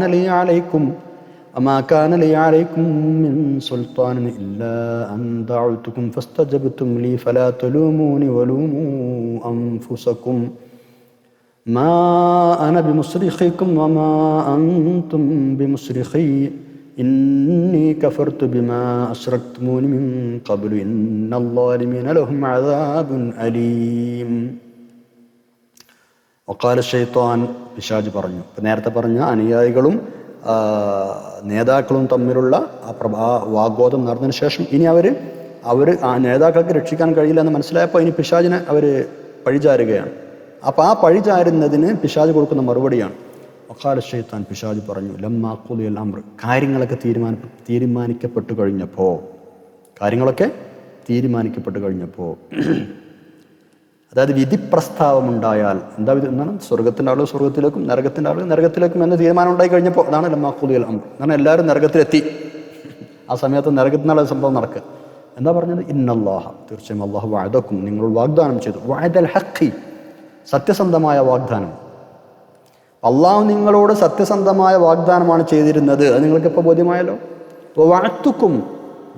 لي عليكم من سلطان إلا أن دعوتكم فاستجبتم لي فلا تلوموني ولوموا أنفسكم ما أنا بمصرخكم وما أنتم بمصرخي إني كفرت بما أشركتمون من قبل إن الظالمين لهم عذاب أليم. وقال الشيطان, പിശാച് പറഞ്ഞു. നേരത്തെ പറഞ്ഞ അനുയായികളും നേതാക്കളും തമ്മിലുള്ള ആ വാഗ്വാദം നടന്നതിന് ശേഷം ഇനി അവർ ആ നേതാക്കൾക്ക് രക്ഷിക്കാൻ കഴിയില്ല എന്ന് മനസ്സിലായപ്പോൾ ഇനി പിശാചിനെ അവർ പഴിചാരുകയാണ്. അപ്പോൾ ആ പഴിചാരുന്നതിന് പിശാച് കൊടുക്കുന്ന മറുപടിയാണ്. വഖാല ശൈത്താൻ, പിശാച് പറഞ്ഞു, ലമ്മാ ഖുദിയൽ അംർ, കാര്യങ്ങളൊക്കെ തീരുമാനിക്കപ്പെട്ടു കഴിഞ്ഞപ്പോൾ അതായത് വിധി പ്രസ്താവമുണ്ടായാൽ, എന്താ വിധി എന്നാണ്? സ്വർഗത്തിൻ്റെ ആളുകൾ സ്വർഗത്തിലേക്കും നരകത്തിൻ്റെ ആളുകൾ നരകത്തിലേക്കും എന്ന തീരുമാനം ഉണ്ടായി കഴിഞ്ഞപ്പോൾ അതാണ് ലമ്മാ ഖുദിയൽ അംർ. കാരണം എല്ലാവരും നരകത്തിലെത്തി. ആ സമയത്ത് നരകത്തിനുള്ള സംഭവം നടക്കുക. എന്താ പറഞ്ഞത്? ഇന്നല്ലാഹ, തീർച്ചയായും അല്ലാഹു വഅദക്കും, നിങ്ങളോട് വാഗ്ദാനം ചെയ്തു. വഅദൽ ഹഖി, സത്യസന്ധമായ വാഗ്ദാനം. അള്ളാഹു നിങ്ങളോട് സത്യസന്ധമായ വാഗ്ദാനമാണ് ചെയ്തിരുന്നത്. അത് നിങ്ങൾക്കിപ്പോൾ ബോധ്യമായല്ലോ. വഅദ്തുക്കും,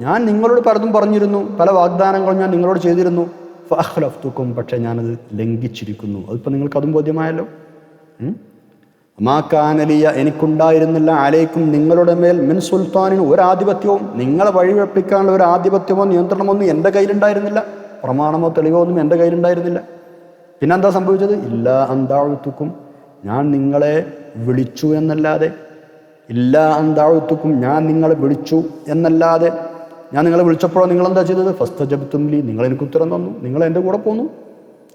ഞാൻ നിങ്ങളോട് പലതും പറഞ്ഞിരുന്നു, പല വാഗ്ദാനങ്ങളും ഞാൻ നിങ്ങളോട് ചെയ്തിരുന്നു. ഫഅഖ്ലഫ്തുക്കും, പക്ഷേ ഞാനത് ലംഘിച്ചിരിക്കുന്നു. അതിപ്പോൾ നിങ്ങൾക്ക് അതും ബോധ്യമായല്ലോ. മാ കാന ലിയ, എനിക്കുണ്ടായിരുന്നില്ല, അലൈക്കും, നിങ്ങളുടെ മേൽ, മിൻ സുൽത്താനിന്, ഒരാധിപത്യവും, നിങ്ങളെ വഴിവെപ്പിക്കാനുള്ള ഒരു ആധിപത്യമോ നിയന്ത്രണമൊന്നും എൻ്റെ കയ്യിലുണ്ടായിരുന്നില്ല. പ്രമാണമോ തെളിവോ ഒന്നും എൻ്റെ കയ്യിലുണ്ടായിരുന്നില്ല. പിന്നെന്താ സംഭവിച്ചത്? ഇല്ലാ അന്താഴ്ത്തുക്കും, ഞാൻ നിങ്ങളെ വിളിച്ചു എന്നല്ലാതെ. ഇല്ലാ അന്താഴ്ത്തുക്കും, ഞാൻ നിങ്ങളെ വിളിച്ചു എന്നല്ലാതെ. ഞാൻ നിങ്ങളെ വിളിച്ചപ്പോഴോ നിങ്ങളെന്താ ചെയ്തത്? ഫസ്തജബ്തും ലി, നിങ്ങൾ എനിക്ക് ഉത്തരം തന്നു, നിങ്ങൾ എൻ്റെ കൂടെ പോന്നു.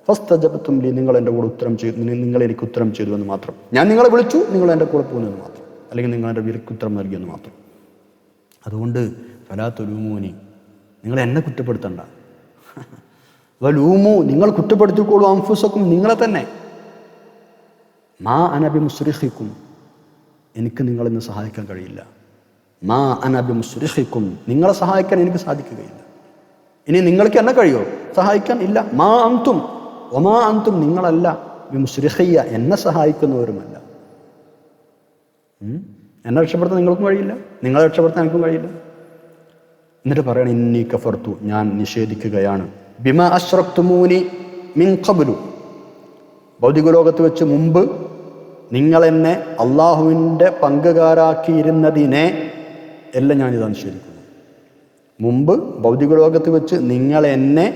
ഫസ്തജബ്തും ലി, നിങ്ങൾ എൻ്റെ കൂടെ ഉത്തരം ചെയ്തു, നിങ്ങൾ എനിക്ക് ഉത്തരം ചെയ്തു എന്ന് മാത്രം. ഞാൻ നിങ്ങളെ വിളിച്ചു, നിങ്ങൾ എൻ്റെ കൂടെ പോകുന്നു എന്ന് മാത്രം, അല്ലെങ്കിൽ നിങ്ങൾ എൻ്റെ വിലക്ക് ഉത്തരം നൽകിയെന്ന് മാത്രം. അതുകൊണ്ട് ഫലാ തുലൂമൂനി, നിങ്ങൾ എന്നെ കുറ്റപ്പെടുത്തണ്ട. വലൂമു, നിങ്ങൾ കുറ്റപ്പെടുത്തിക്കോളൂ, അൻഫുസക്കും, നിങ്ങളെ തന്നെ. മാ അന ബിമുസ്രിഖിക്കും, എനിക്ക് നിങ്ങളിന്ന് സഹായിക്കാൻ കഴിയില്ല. മാ അന ബിമുസ്രിഖിക്കും, നിങ്ങളെ സഹായിക്കാൻ എനിക്ക് സാധിക്കുകയില്ല. ഇനി നിങ്ങൾക്ക് എന്നെ കഴിയോ സഹായിക്കാൻ? ഇല്ല. മാ അന്തും ഒമാ അന്തും, നിങ്ങളല്ല ബിമുസ്രിഖിയ, എന്നെ സഹായിക്കുന്നവരുമല്ല. എന്നെ രക്ഷപ്പെടുത്താൻ നിങ്ങൾക്കും കഴിയില്ല, നിങ്ങളെ രക്ഷപ്പെടുത്താൻ എനിക്കും കഴിയില്ല. എന്നിട്ട് പറയണം ഇന്നി കഫർതു, ഞാൻ നിഷേധിക്കുകയാണ്, ബിമാ അശ്റക്തുമൂനി മിൻ ഖബ്ലു, ഭൗതിക ലോകത്ത് വെച്ച് മുമ്പ് നിങ്ങൾ എന്നെ അള്ളാഹുവിൻ്റെ പങ്കുകാരാക്കിയിരുന്നതിനെ എല്ലാം ഞാനിതാ നിഷേധിക്കുന്നു. മുമ്പ് ഭൗതിക ലോകത്ത് വെച്ച് നിങ്ങൾ എന്നെ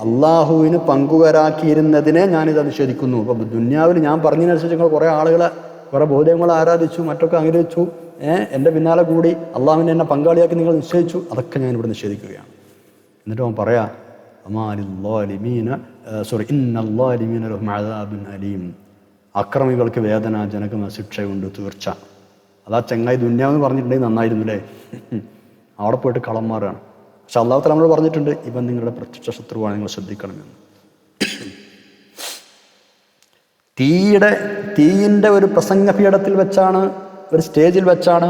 അള്ളാഹുവിന് പങ്കുകാരാക്കിയിരുന്നതിനെ ഞാനിതാ നിഷേധിക്കുന്നു. അപ്പം ദുന്യാവിൽ ഞാൻ പറഞ്ഞതിനനുസരിച്ച് നിങ്ങൾ കുറേ ആളുകളെ കുറേ ബോധങ്ങളെ ആരാധിച്ചു, മറ്റൊക്കെ അനുകരിച്ചു, എൻ്റെ പിന്നാലെ കൂടി അള്ളാഹുവിനെ എന്നെ പങ്കാളിയാക്കി നിങ്ങൾ നിശ്ചയിച്ചു, അതൊക്കെ ഞാനിവിടെ നിഷേധിക്കുകയാണ്. എന്നിട്ട് അവൻ പറയാ അക്രമികൾക്ക് വേദനാജനകമായ ശിക്ഷയുണ്ട് തീർച്ച. അതാ ചെങ്ങായി ദുന്യാവെന്ന് പറഞ്ഞിട്ടുണ്ടെങ്കിൽ നന്നായിരുന്നു അല്ലേ. അവിടെ പോയിട്ട് കള്ളന്മാരാണ്. പക്ഷെ അള്ളാഹു തആല നമ്മളോട് പറഞ്ഞിട്ടുണ്ട്, ഇവൻ നിങ്ങളുടെ പ്രത്യക്ഷ ശത്രുവാണ്, നിങ്ങൾ ശ്രദ്ധിക്കണമെന്ന്. തീയിൻ്റെ ഒരു പ്രസംഗപീഠത്തിൽ വെച്ചാണ്, ഒരു സ്റ്റേജിൽ വെച്ചാണ്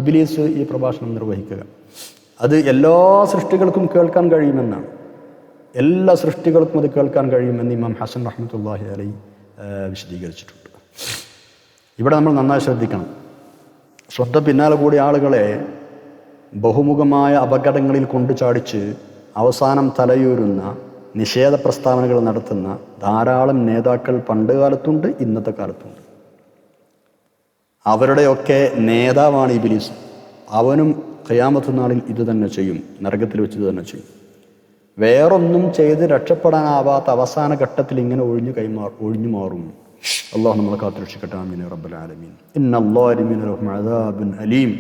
ഇബ്ലീസ് ഈ പ്രഭാഷണം നിർവഹിക്കുക. അത് എല്ലാ സൃഷ്ടികൾക്കും കേൾക്കാൻ കഴിയുമെന്നാണ്, എല്ലാ സൃഷ്ടികൾക്കും അത് കേൾക്കാൻ കഴിയുമെന്ന് ഇമാം ഹസൻ റഹ്മത്തുള്ളാഹി അലൈഹി വിശദീകരിച്ചിട്ടുണ്ട്. ഇവിടെ നമ്മൾ നന്നായി ശ്രദ്ധിക്കണം. ശ്രദ്ധ പിന്നാലെ കൂടി ആളുകളെ ബഹുമുഖമായ അപകടങ്ങളിൽ കൊണ്ടു ചാടിച്ച് അവസാനം തലയൂരുന്ന നിഷേധ പ്രസ്താവനകൾ നടത്തുന്ന ധാരാളം നേതാക്കൾ പണ്ട് കാലത്തുണ്ട്, ഇന്നത്തെ കാലത്തുണ്ട്. അവരുടെയൊക്കെ നേതാവാണ് ഇബ്ലീസ്. അവനും ഖിയാമത്ത് നാളിൽ ഇത് തന്നെ ചെയ്യും, നരകത്തിൽ വെച്ച് ഇത് തന്നെ ചെയ്യും. വേറൊന്നും ചെയ്ത് രക്ഷപ്പെടാനാവാത്ത അവസാന ഘട്ടത്തിൽ ഇങ്ങനെ ഒഴിഞ്ഞു മാറും. അള്ളാഹു നമ്മളെ കാത്തുരക്ഷിക്കട്ടെ. ആമീൻ യാ റബ്ബൽ ആലമീൻ. ഇന്നല്ലാലിമീന ലഹും അദാബുൻ അലീം.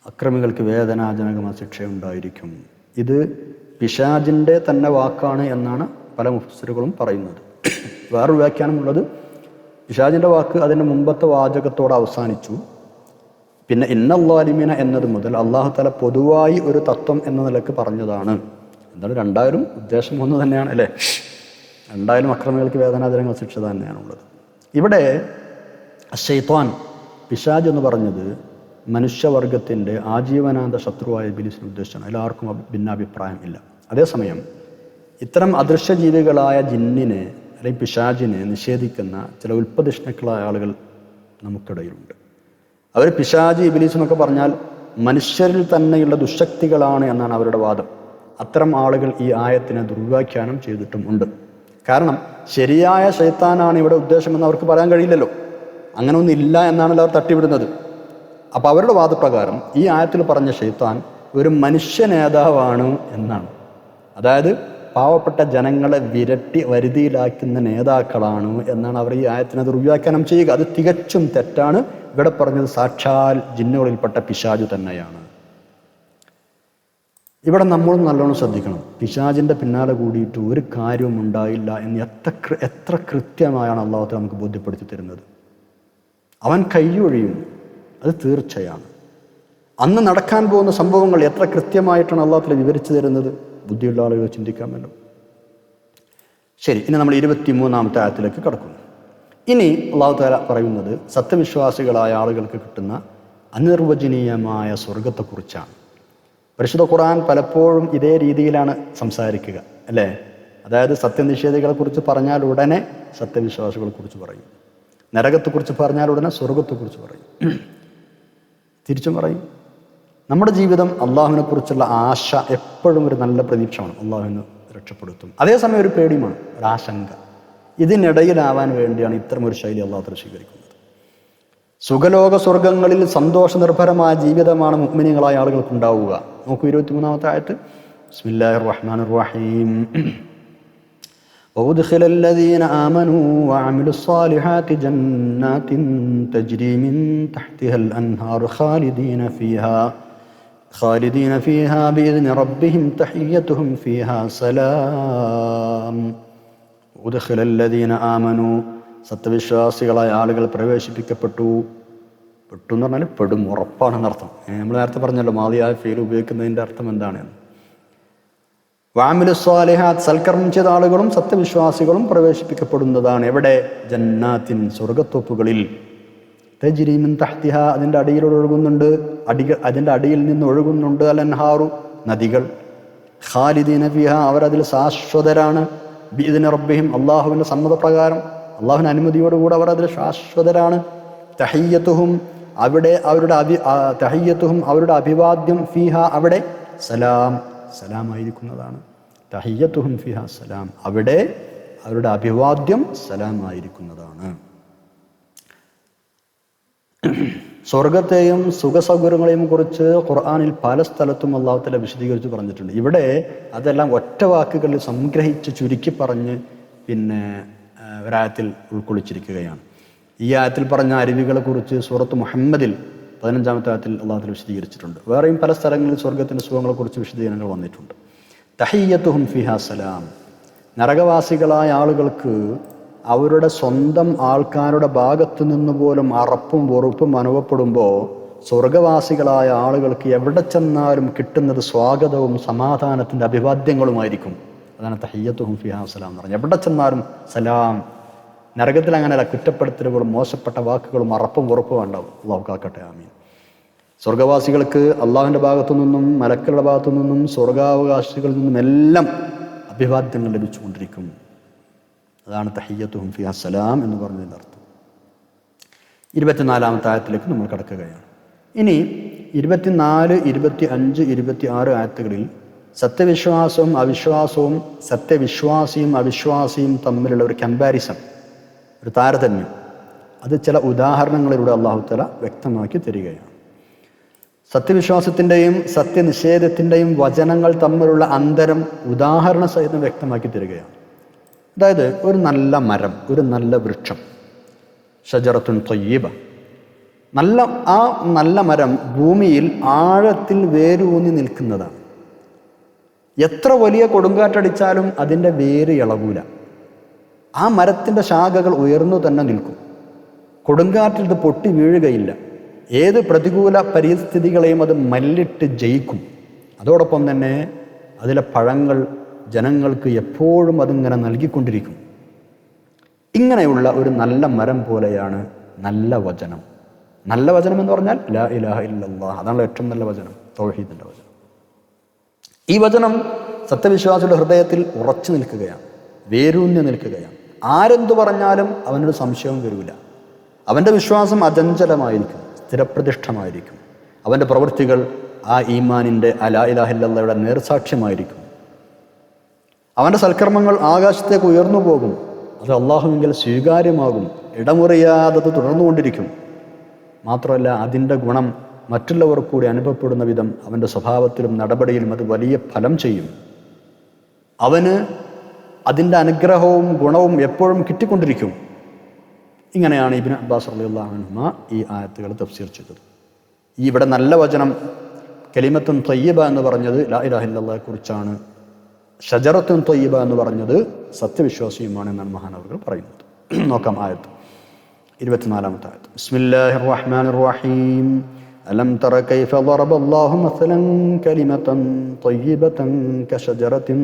അക്രമികൾക്ക് വേദനാജനകമായ ശിക്ഷയുണ്ടായിരിക്കും. ഇത് പിശാചിൻ്റെ തന്നെ വാക്കാണ് എന്നാണ് പല മുഫസ്സിറുകളും പറയുന്നത്. വേറൊരു വ്യാഖ്യാനമുള്ളത്, പിശാചിൻ്റെ വാക്ക് അതിൻ്റെ മുമ്പത്തെ വാചകത്തോടെ അവസാനിച്ചു. പിന്നെ ഇന്നല്ലാലിമീന എന്നത് മുതൽ അള്ളാഹു തആല പൊതുവായി ഒരു തത്വം എന്ന നിലക്ക് പറഞ്ഞതാണ്. എന്താണ്, രണ്ടായാലും ഉദ്ദേശം ഒന്ന് തന്നെയാണ് അല്ലേ. രണ്ടായാലും അക്രമികൾക്ക് വേദനാജനകമായ ശിക്ഷ തന്നെയാണുള്ളത്. ഇവിടെ ശൈത്വാൻ, പിശാച് എന്ന് പറഞ്ഞത് മനുഷ്യവർഗത്തിൻ്റെ ആജീവനാന്ത ശത്രുവായ ഇബ്ലീസിനെ ഉദ്ദേശിച്ചാണ്. എല്ലാവർക്കും ഭിന്നാഭിപ്രായം ഇല്ല. അതേസമയം ഇത്തരം അദൃശ്യജീവികളായ ജിന്നിനെ അല്ലെങ്കിൽ പിശാചിനെ നിഷേധിക്കുന്ന ചില ഉൽപ്പതിഷ്ണുക്കളായ ആളുകൾ നമുക്കിടയിലുണ്ട്. അവർ പിശാച് ഇബ്ലീസ് എന്നൊക്കെ പറഞ്ഞാൽ മനുഷ്യരിൽ തന്നെയുള്ള ദുശക്തികളാണ് എന്നാണ് അവരുടെ വാദം. അത്തരം ആളുകൾ ഈ ആയത്തിനെ ദുർവ്യാഖ്യാനം ചെയ്തിട്ടും ഉണ്ട്. കാരണം ശരിയായ ശൈത്താനാണ് ഇവിടെ ഉദ്ദേശമെന്ന് അവർക്ക് പറയാൻ കഴിയില്ലല്ലോ. അങ്ങനെ ഒന്നും ഇല്ല എന്നാണല്ലോ അവർ തട്ടിവിടുന്നത്. അപ്പോൾ അവരുടെ വാദപ്രകാരം ഈ ആയത്തിൽ പറഞ്ഞ ശൈത്താൻ ഒരു മനുഷ്യ നേതാവാണ് എന്നാണ്. അതായത് പാവപ്പെട്ട ജനങ്ങളെ വിരട്ടി വരുതിയിലാക്കുന്ന നേതാക്കളാണ് എന്നാണ് അവർ ഈ ആയത്തിനെ ദുർവ്യാഖ്യാനം ചെയ്യുക. അത് തികച്ചും തെറ്റാണ്. ഇവിടെ പറഞ്ഞത് സാക്ഷാൽ ജിന്നുകളിൽപ്പെട്ട പിശാച് തന്നെയാണ്. ഇവിടെ നമ്മൾ നല്ലോണം ശ്രദ്ധിക്കണം. പിശാചിൻ്റെ പിന്നാലെ കൂടിയിട്ട് ഒരു കാര്യവും ഉണ്ടായില്ല എന്ന് എത്ര കൃത്യമായാണ് അള്ളാഹു തആല നമുക്ക് ബോധ്യപ്പെടുത്തി തരുന്നത്. അവൻ കൈയൊഴിയും, അത് തീർച്ചയാണ്. അന്ന് നടക്കാൻ പോകുന്ന സംഭവങ്ങൾ എത്ര കൃത്യമായിട്ടാണ് അള്ളാഹു തആല വിവരിച്ചു തരുന്നത്. ബുദ്ധിയുള്ള ആളുകൾ ചിന്തിക്കാമല്ലോ. ശരി, ഇനി നമ്മൾ 23-ാമത്തെ ആയത്തിലേക്ക് കടക്കുന്നു. ഇനി അള്ളാഹു തആല പറയുന്നത് സത്യവിശ്വാസികളായ ആളുകൾക്ക് കിട്ടുന്ന അനിർവചനീയമായ സ്വർഗത്തെക്കുറിച്ചാണ്. പരിശുദ്ധ ഖുർആൻ പലപ്പോഴും ഇതേ രീതിയിലാണ് സംസാരിക്കുക അല്ലേ. അതായത് സത്യനിഷേധികളെക്കുറിച്ച് പറഞ്ഞാൽ ഉടനെ സത്യവിശ്വാസികളെക്കുറിച്ച് പറയും, നരകത്തെക്കുറിച്ച് പറഞ്ഞാൽ ഉടനെ സ്വർഗത്തെക്കുറിച്ച് പറയും, തിരിച്ചും പറയും. നമ്മുടെ ജീവിതം അള്ളാഹുവിനെ കുറിച്ചുള്ള ആശ എപ്പോഴും ഒരു നല്ല പ്രതീക്ഷയാണ്, അള്ളാഹുവിനെ രക്ഷപ്പെടുത്തും. അതേസമയം ഒരു പേടിയുമാണ്, ഒരാശങ്ക. ഇതിനിടയിലാവാൻ വേണ്ടിയാണ് ഇത്തരം ഒരു ശൈലി അള്ളാഹു സ്വീകരിക്കുന്നത്. സുഖലോക സ്വർഗങ്ങളിൽ സന്തോഷനിർഭരമായ ജീവിതമാണ് മുഅ്മിനീങ്ങളായ ആളുകൾക്ക് ഉണ്ടാവുക. നോക്കൂ 23-ാമത്തെ ആയത്ത്. ബിസ്മില്ലാഹിർ റഹ്മാനിർ റഹീം. وَأُدْخِلَ الَّذِينَ آمَنُوا وَعَمِلُوا الصَّالِحَاتِ جَنَّاتٍ تَجْرِي مِنْ تَحْتِهَا الْأَنْهَارُ خَالِدِينَ فِيهَا بِإِذْنِ رَبِّهِمْ تَحِيَّتُهُمْ فِيهَا سَلَامٌ. وَأُدْخِلَ الَّذِينَ آمَنُوا, സത്യവിശ്വാസികളായ ആളുകൾ പ്രവേശിപ്പിക്കപ്പെട്ടു. പെട്ടു എന്ന് പറഞ്ഞാൽ പെടും, ഉറപ്പാണെന്നർത്ഥം. നമ്മൾ നേരത്തെ പറഞ്ഞല്ലോ മാദിയായ ഫീൽ ഉപയോഗിക്കുന്നതിൻ്റെ അർത്ഥം എന്താണ്. വഅമിലു സ്വാലിഹാത്ത്, സൽക്കർമ്മം ചെയ്ത ആളുകളും സത്യവിശ്വാസികളും പ്രവേശിപ്പിക്കപ്പെടുന്നതാണ്. എവിടെ? ജന്നാത്തിൻ, സ്വർഗത്തോപ്പുകളിൽ. തജ്രി മിൻ തഹ്തിഹ, അതിൻ്റെ അടിയിലൂടെ ഒഴുകുന്നുണ്ട്, അതിൻ്റെ അടിയിൽ നിന്ന് ഒഴുകുന്നുണ്ട് അൽ അൻഹാറു, നദികൾ. ഖാലിദീന ഫിഹ, അവരതിൽ ശാശ്വതരാണ്. ബിഇദ്നി റബ്ബിഹിം, അള്ളാഹുവിൻ്റെ സമ്മതപ്രകാരം, അള്ളാഹുവിൻ്റെ അനുമതിയോടുകൂടെ അവർ അതിൽ ശാശ്വതരാണ്. തഹിയ്യത്തുഹും, അവിടെ അവരുടെ അഭിവാദ്യം ഫിഹ, അവിടെ സലാം, സലാമായിരിക്കുന്നതാണ്. തഹിയ്യത്തുഹും ഫിഹ സലാം, അവിടെ അവരുടെ അഭിവാദ്യം സലാമായിരിക്കുന്നതാണ്. സ്വർഗത്തെയും സുഖസൗകര്യങ്ങളെയും കുറിച്ച് ഖുർആനിൽ പല സ്ഥലത്തും അല്ലാഹു തആല വിശദീകരിച്ച് പറഞ്ഞിട്ടുണ്ട്. ഇവിടെ അതെല്ലാം ഒറ്റ വാക്കുകളിൽ സംഗ്രഹിച്ച് ചുരുക്കി പറഞ്ഞ് ഒരായത്തിൽ ഉൾക്കൊള്ളിച്ചിരിക്കുകയാണ്. ഈ ആയത്തിൽ പറഞ്ഞ അരുവികളെ കുറിച്ച് സൂറത്ത് മുഹമ്മദിൽ 15-ാമത്തെ ആയത്തിൽ അല്ലാഹു തആല വിശദീകരിച്ചിട്ടുണ്ട്. വേറെയും പല സ്ഥലങ്ങളിൽ സ്വർഗത്തിൻ്റെ സുഖങ്ങളെക്കുറിച്ച് വിശദീകരണങ്ങൾ വന്നിട്ടുണ്ട്. തഹിയ്യത്തുഹും ഫിഹാ സലാം, നരകവാസികളായ ആളുകൾക്ക് അവരുടെ സ്വന്തം ആൾക്കാരുടെ ഭാഗത്തു നിന്ന് പോലും അറപ്പും വെറുപ്പും അനുഭവപ്പെടുമ്പോൾ സ്വർഗവാസികളായ ആളുകൾക്ക് എവിടെ ചെന്നാലും കിട്ടുന്നത് സ്വാഗതവും സമാധാനത്തിൻ്റെ അഭിവാദ്യങ്ങളുമായിരിക്കും. അതാണ് തഹിയ്യത്തുഹും ഫിഹാ സലാം എന്ന് പറഞ്ഞാൽ. എവിടെ ചെന്നാലും സലാം. നരകത്തിൽ അങ്ങനെയല്ല, കുറ്റപ്പെടുത്തലുകളും മോശപ്പെട്ട വാക്കുകളും അറപ്പും വെറുപ്പും ഉണ്ടാവും. അല്ലാഹു കാക്കട്ടെ, ആമീൻ. സ്വർഗവാസികൾക്ക് അള്ളാഹുവിൻ്റെ ഭാഗത്തു നിന്നും മലക്കുകളുടെ ഭാഗത്തു നിന്നും സ്വർഗാവകാശികളിൽ നിന്നും എല്ലാം അഭിവാദ്യങ്ങൾ ലഭിച്ചുകൊണ്ടിരിക്കും. അതാണ് തഹിയ്യത്തുഹും ഫിഹാ സലാം എന്ന് പറഞ്ഞതിൻ്റെ അർത്ഥം. 24-ാമത്തെ ആയത്തിലേക്ക് നമ്മൾ കടക്കുകയാണ്. ഇനി 24, 25, 26 ആയത്തുകളിൽ സത്യവിശ്വാസവും അവിശ്വാസവും, സത്യവിശ്വാസിയും അവിശ്വാസിയും തമ്മിലുള്ള ഒരു കമ്പാരിസൺ, ഒരു താരതമ്യം, അത് ചില ഉദാഹരണങ്ങളിലൂടെ അല്ലാഹു തആല വ്യക്തമാക്കി തരികയാണ്. സത്യവിശ്വാസത്തിൻ്റെയും സത്യനിഷേധത്തിൻ്റെയും വചനങ്ങൾ തമ്മിലുള്ള അന്തരം ഉദാഹരണ സഹിതം വ്യക്തമാക്കി തരികയാണ്. അതായത് ഒരു നല്ല മരം, ഒരു നല്ല വൃക്ഷം, ഷജറത്തുൻ ത്വയ്യിബ, ആ നല്ല മരം ഭൂമിയിൽ ആഴത്തിൽ വേരൂന്നി നിൽക്കുന്നതാണ്. എത്ര വലിയ കൊടുങ്കാറ്റടിച്ചാലും അതിൻ്റെ വേര് ഇളകൂല. ആ മരത്തിൻ്റെ ശാഖകൾ ഉയർന്നു തന്നെ നിൽക്കും. കൊടുങ്കാറ്റിൽ ഇത് പൊട്ടി വീഴുകയില്ല. ഏത് പ്രതികൂല പരിസ്ഥിതികളെയും അത് മല്ലിട്ട് ജയിക്കും. അതോടൊപ്പം തന്നെ അതിലെ പഴങ്ങൾ ജനങ്ങൾക്ക് എപ്പോഴും അതിങ്ങനെ നൽകിക്കൊണ്ടിരിക്കും. ഇങ്ങനെയുള്ള ഒരു നല്ല മരം പോലെയാണ് നല്ല വചനം. നല്ല വചനം എന്ന് പറഞ്ഞാൽ ലാ ഇലാഹ ഇല്ലല്ലാഹ്, അതാണ് ഏറ്റവും നല്ല വചനം, തൗഹീദിൻ്റെ വചനം. ഈ വചനം സത്യവിശ്വാസിയുടെ ഹൃദയത്തിൽ ഉറച്ചു നിൽക്കുകയാണ്, വേരൂന്നി നിൽക്കുകയാണ്. ആരെന്തു പറഞ്ഞാലും അവനൊരു സംശയവും വരില്ല. അവൻ്റെ വിശ്വാസം അചഞ്ചലമായിരിക്കും, സ്ഥിരപ്രതിഷ്ഠമായിരിക്കും. അവൻ്റെ പ്രവൃത്തികൾ ആ ഈമാനിൻ്റെ ലാ ഇലാഹ ഇല്ലല്ലാഹയുടെ നേർസാക്ഷ്യമായിരിക്കും. അവൻ്റെ സൽക്കർമ്മങ്ങൾ ആകാശത്തേക്ക് ഉയർന്നു പോകും. അത് അള്ളാഹുവിങ്കിൽ സ്വീകാര്യമാകും. ഇടമുറിയാതെ അത് തുടർന്നുകൊണ്ടിരിക്കും. മാത്രമല്ല, അതിൻ്റെ ഗുണം മറ്റുള്ളവർ കൂടി അനുഭവപ്പെടുന്ന വിധം അവൻ്റെ സ്വഭാവത്തിലും നടപടിയിലും അത് വലിയ ഫലം ചെയ്യും. അവന് അതിൻ്റെ അനുഗ്രഹവും ഗുണവും എപ്പോഴും കിട്ടിക്കൊണ്ടിരിക്കും. ഇങ്ങനെയാണ് ഇബ്നു അബ്ബാസ് റളിയല്ലാഹു അൻഹുമ ഈ ആയത്തുകൾ തഫ്സീർ ചെയ്തത്. ഇവിടെ നല്ല വചനം കലിമത്തുൻ ത്വയ്യിബ എന്ന് പറഞ്ഞത് ലാ ഇലാഹ ഇല്ലല്ലാഹയെ കുറിച്ചാണ്. ഷജറത്തുൻ ത്വയ്യിബ എന്ന് പറഞ്ഞത് സത്യവിശ്വാസിയുമാണ് എന്നാണ് മഹാനവറുകൾ പറയുന്നത്. നോക്കാം ആയത്ത്, 24-ാമത്തെ ആയത്ത്. ബിസ്മില്ലാഹിർ റഹ്മാനിർ റഹീം. അലം തറ കൈഫ ളറബല്ലാഹു മസലൻ കലിമതൻ ത്വയ്യിബതൻ കശജറത്തിൻ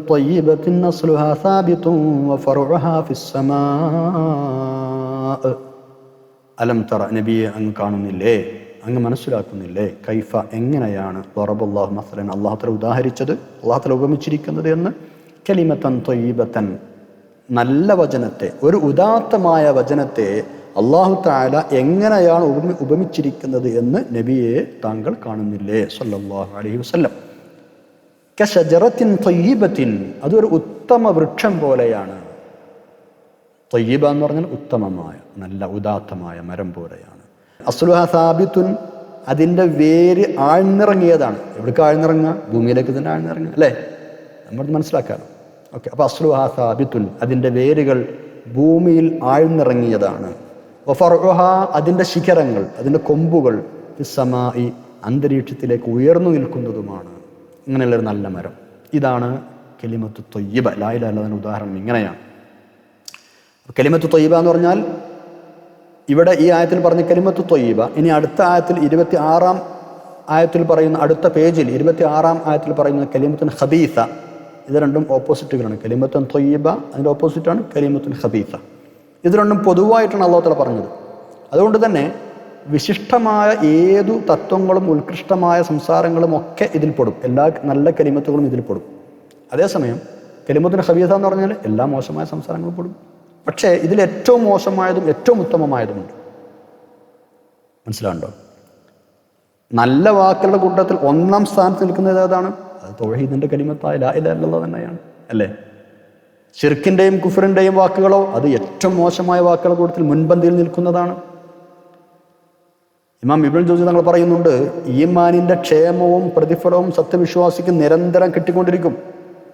ത്വയ്യിബത്തിൻ അസ്ലുഹാ സാബിതുൻ വഫറുഉഹാ ഫിസ്സമാ. അലം തറ, നബിയെ അങ്ങ് കാണുന്നില്ലേ, അങ്ങ് മനസ്സിലാക്കുന്നില്ലേ, കൈഫ എങ്ങനെയാണ്, ളറബല്ലാഹു മസലൻ അല്ലാഹു തആല ഉദാഹരിച്ചത്, അല്ലാഹു തആല ഉപമിച്ചിരിക്കുന്നത് എന്ന്, കലിമതൻ ത്വയ്യിബതൻ നല്ല വചനത്തെ, ഒരു ഉദാത്തമായ വചനത്തെ അല്ലാഹു തആല എങ്ങനെയാണ് ഉപമിച്ചിരിക്കുന്നത് എന്ന് നബിയെ താങ്കൾ കാണുന്നില്ലേ സല്ലല്ലാഹു അലൈഹി വസല്ലം. കശജറത്തിൻ ത്വയ്യിബത്തിൻ, അതൊരു ഉത്തമ വൃക്ഷം പോലെയാണ്. ത്വയ്യിബ എന്ന് പറഞ്ഞാൽ ഉത്തമമായ, നല്ല ഉദാത്തമായ മരം പോലെയാണ്. അസ്ലുഹാ സാബിത്തുൻ, അതിൻ്റെ വേര് ആഴ്ന്നിറങ്ങിയതാണ്. എവിടേക്ക് ആഴ്ന്നിറങ്ങുക? ഭൂമിയിലേക്ക് തന്നെ ആഴ്ന്നിറങ്ങുക, അല്ലേ? നമ്മൾ മനസ്സിലാക്കാമല്ലോ. ഓക്കെ, അപ്പോൾ അസ്ലുഹാ സാബിത്തുൻ, അതിൻ്റെ വേരുകൾ ഭൂമിയിൽ ആഴ്ന്നിറങ്ങിയതാണ്. വഫറുഉഹാ, അതിൻ്റെ ശിഖരങ്ങൾ, അതിൻ്റെ കൊമ്പുകൾ ഫിസ്സമായി, അന്തരീക്ഷത്തിലേക്ക് ഉയർന്നു നിൽക്കുന്നതുമാണ്. ഇങ്ങനെയുള്ളൊരു നല്ല മരം. ഇതാണ് കലിമത്തു ത്വയ്യിബ. ലാ ഇലാഹ ഇല്ലല്ലാഹ് ഉദാഹരണം ഇങ്ങനെയാണ്. കലിമത്തു ത്വയ്യിബ എന്ന് പറഞ്ഞാൽ ഇവിടെ ഈ ആയത്തിൽ പറഞ്ഞ കലിമത്തു ത്വയ്യിബ. ഇനി അടുത്ത ആയത്തിൽ 26-ാം ആയത്തിൽ പറയുന്ന, അടുത്ത പേജിൽ 26-ാം ആയത്തിൽ പറയുന്ന കലിമത്തുൻ ഖബീസ. ഇത് രണ്ടും ഓപ്പോസിറ്റുകളാണ്. കലിമത്തുൻ ത്വയ്യിബ അതിൻ്റെ ഓപ്പോസിറ്റാണ് കലിമത്തുൻ ഖബീസ. ഇത് രണ്ടും പൊതുവായിട്ടാണ് അല്ലാഹു തആല പറഞ്ഞത്. അതുകൊണ്ട് തന്നെ വിശിഷ്ടമായ ഏതു തത്വങ്ങളും ഉത്കൃഷ്ടമായ സംസാരങ്ങളും ഒക്കെ ഇതിൽപ്പെടും. എല്ലാ നല്ല കലിമത്തുകളും ഇതിൽപ്പെടും. അതേസമയം കലിമത്തുൽ ഖബീസ എന്ന് പറഞ്ഞാൽ എല്ലാ മോശമായ സംസാരങ്ങളും പെടും. പക്ഷേ ഇതിൽ ഏറ്റവും മോശമായതും ഏറ്റവും ഉത്തമമായതുമുണ്ട്. മനസ്സിലാണ്ടോ? നല്ല വാക്കുകളുടെ കൂട്ടത്തിൽ ഒന്നാം സ്ഥാനത്ത് നിൽക്കുന്നത് ഏതാണ്? അത് തൗഹീദിന്റെ കലിമത്തായ ലാ ഇലാഹ ഇല്ലല്ലാഹ് തന്നെയാണ്, അല്ലേ? ശിർക്കിന്റെയും കുഫറിന്റെയും വാക്കുകളോ അത് ഏറ്റവും മോശമായ വാക്കുകളുടെ കൂട്ടത്തിൽ മുൻപന്തിയിൽ നിൽക്കുന്നതാണ്. ഇമാം ഇബ്നുൽ ജൗസി തങ്ങൾ പറയുന്നുണ്ട്, ഈമാനിന്റെ ക്ഷേമവും പ്രതിഫലവും സത്യവിശ്വാസിക്ക് നിരന്തരം കിട്ടിക്കൊണ്ടിരിക്കും.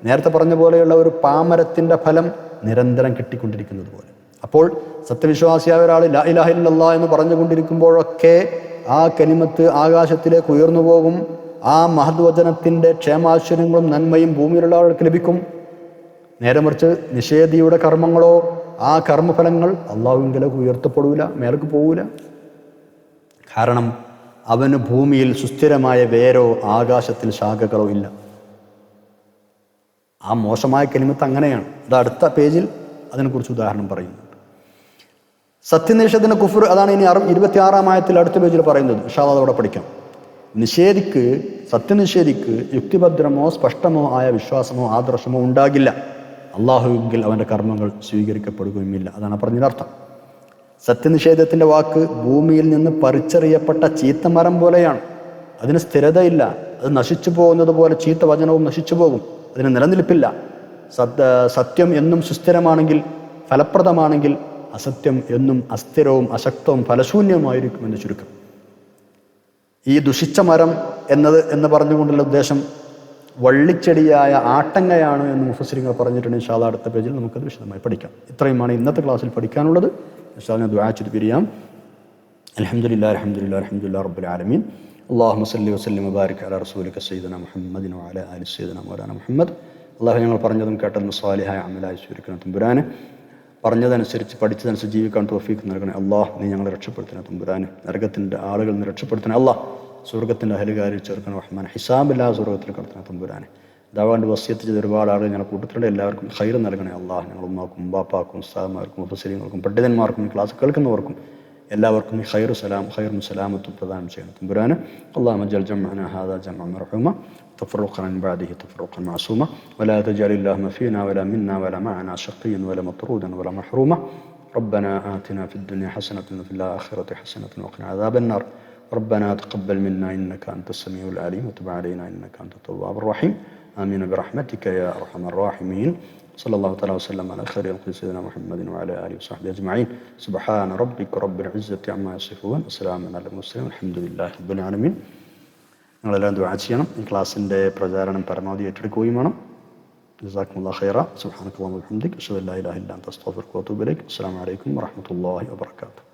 നേരത്തെ പറഞ്ഞ പോലെയുള്ള ഒരു പാമരത്തിന്റെ ഫലം നിരന്തരം കിട്ടിക്കൊണ്ടിരിക്കുന്നത് പോലെ. അപ്പോൾ സത്യവിശ്വാസിയായ ഒരാൾ ലാ ഇലാഹ ഇല്ലല്ലാഹ് എന്ന് പറഞ്ഞുകൊണ്ടിരിക്കുമ്പോഴൊക്കെ ആ കലിമത്ത് ആകാശത്തിലേക്ക് ഉയർന്നു പോകും. ആ മഹദ് വചനത്തിന്റെ ക്ഷേമാശ്വര്യങ്ങളും നന്മയും ഭൂമിയിലുള്ള ആൾക്ക് ലഭിക്കും. നേരെ മറിച്ച് നിഷേധിയുടെ കർമ്മങ്ങളോ ആ കർമ്മഫലങ്ങൾ അള്ളാഹുവിലേക്ക് ഉയർത്തപ്പെടൂല, മേലേക്ക് പോകൂല. കാരണം അവന് ഭൂമിയിൽ സുസ്ഥിരമായ വേരോ ആകാശത്തിൽ ശാഖകളോ ഇല്ല. ആ മോശമായ കലിമത്ത് അങ്ങനെയാണ്. അത് അടുത്ത പേജിൽ അതിനെക്കുറിച്ച് ഉദാഹരണം പറയുന്നുണ്ട്. സത്യനിഷേധന കുഫർ, അതാണ് ഇനി 26-ാം ആയത്തിൽ അടുത്ത പേജിൽ പറയുന്നത്. ഇൻഷാ അല്ലാഹ് അതോടെ പഠിക്കാം. സത്യനിഷേധിക്ക് യുക്തിഭദ്രമോ സ്പഷ്ടമോ ആയ വിശ്വാസമോ ആദർശമോ ഉണ്ടാകില്ല. അള്ളാഹുവിൽ അവൻ്റെ കർമ്മങ്ങൾ സ്വീകരിക്കപ്പെടുകയുമില്ല. അതാണ് പറഞ്ഞതിനർത്ഥം. സത്യനിഷേധത്തിൻ്റെ വാക്ക് ഭൂമിയിൽ നിന്ന് പറിച്ചെറിയപ്പെട്ട ചീത്തമരം പോലെയാണ്. അതിന് സ്ഥിരതയില്ല. അത് നശിച്ചു പോകുന്നത് പോലെ ചീത്ത വചനവും നശിച്ചു പോകും. അതിന് നിലനിൽപ്പില്ല. സത്യം എന്നും സുസ്ഥിരമാണെങ്കിൽ, ഫലപ്രദമാണെങ്കിൽ, അസത്യം എന്നും അസ്ഥിരവും അശക്തവും ഫലശൂന്യവുമായിരിക്കുമെന്ന് ചുരുക്കം. ഈ ദുഷിച്ച മരം എന്ന് പറഞ്ഞുകൊണ്ടുള്ള ഉദ്ദേശം വള്ളിച്ചെടിയായ ആട്ടങ്ങയാണ് എന്ന് മുഫസ്സിറുകൾ പറഞ്ഞിട്ടുണ്ട്. ഇൻഷാ അല്ലാഹ് അടുത്ത പേജിൽ നമുക്കത് വിശദമായി പഠിക്കാം. ഇത്രയുമാണ് ഇന്നത്തെ ക്ലാസ്സിൽ പഠിക്കാനുള്ളത്. ഇൻഷാ അല്ലാഹ് ദുആ ചെയ്ത് പിരിയാം. അൽഹംദുലില്ലാഹി റബ്ബിൽ ആലമീൻ. അല്ലാഹുമ്മ സ്വല്ലി വസല്ലിം വബാരിക് അലാ റസൂലിക സയ്യിദിനാ മുഹമ്മദിൻ വഅലാ ആലി സയ്യിദിനാ മൗലാനാ മുഹമ്മദ്. അല്ലാഹു ഞങ്ങൾ പറഞ്ഞതും കേട്ടതും സ്വാലിഹായ അമലായി സ്വീകരിക്കണം തമ്പുരാനെ. പറഞ്ഞതനുസരിച്ച് പഠിച്ചതനുസരിച്ച് ജീവിക്കാൻ തൗഫീഖ് നൽകണേ അല്ലാഹ്. നീ ഞങ്ങളെ രക്ഷപ്പെടുത്തണേ തമ്പുരാനെ. നരകത്തിൻ്റെ ആളുകളിൽ നിന്ന് രക്ഷപ്പെടുത്തണേ അല്ലാഹ്. സ്വർഗത്തിൻ്റെ അഹലുകാരിൽ ചേർക്കണ റഹ്മാൻ. ഹിസാബില്ലാ സ്വർഗത്തിൽ കടത്തണേ തമ്പുരാനെ. ദാവാണ്ട് വസിയത്ത് ചെയ്ത ഒരുപാട് ആളുകൾ ഞങ്ങളുടെ കൂട്ടത്തിലുള്ള എല്ലാവർക്കും ഖൈർ നൽകണേ അല്ലാഹ്. ഞങ്ങൾ ഉമ്മാക്കും ബാപ്പാക്കും ഉസ്താദുമാർക്കും മുഫസ്സിരീങ്ങൾക്കും പണ്ഡിതന്മാർക്കും ക്ലാസ് കേൾക്കുന്നവർക്കും എല്ലാവർക്കും ഈ ഖൈറും സലാമത്തും പ്രദാനം ചെയ്യണം തമ്പുരാനെ. اللهم اجعل جمعنا هذا جمعا مرحوما تفرقا من بعده تفرقا معصوما ولا تجعل اللهم فينا ولا منا ولا معنا شقيا ولا مطرودا ولا محروما. ربنا آتنا في الدنيا حسنة وفي الآخرة حسنة وقنا عذاب النار. ربنا تقبل منا إنك أنت السميع العليم وتب علينا إنك أنت التواب الرحيم. آمين برحمتك يا أرحم الراحمين. صلى الله تعالى وسلم على خير خلق سيدنا محمد وعلى آله وصحبه أجمعين. سبحان ربك رب العزة عما يصفون وسلام على المرسلين والحمد لله رب العالمين. നിങ്ങളെല്ലാം ദുആ ചെയ്യണം. ഈ ക്ലാസ്സിൻ്റെ പ്രചാരണം പരമാവധി ഏറ്റെടുക്കുകയും വേണം. ജസാക്കുമുല്ലാഹു ഖൈറ. സുബ്ഹാനക്കല്ലാഹു വബിഹംദിക അഷ്ഹദു അൻ ലാ ഇലാഹ ഇല്ല അൻത അസ്തഗ്ഫിറുക വഅതൂബു ഇലൈക്. അസ്സലാമു അലൈക്കും വറഹ്മത്തുള്ളാഹി വബറകാതുഹു.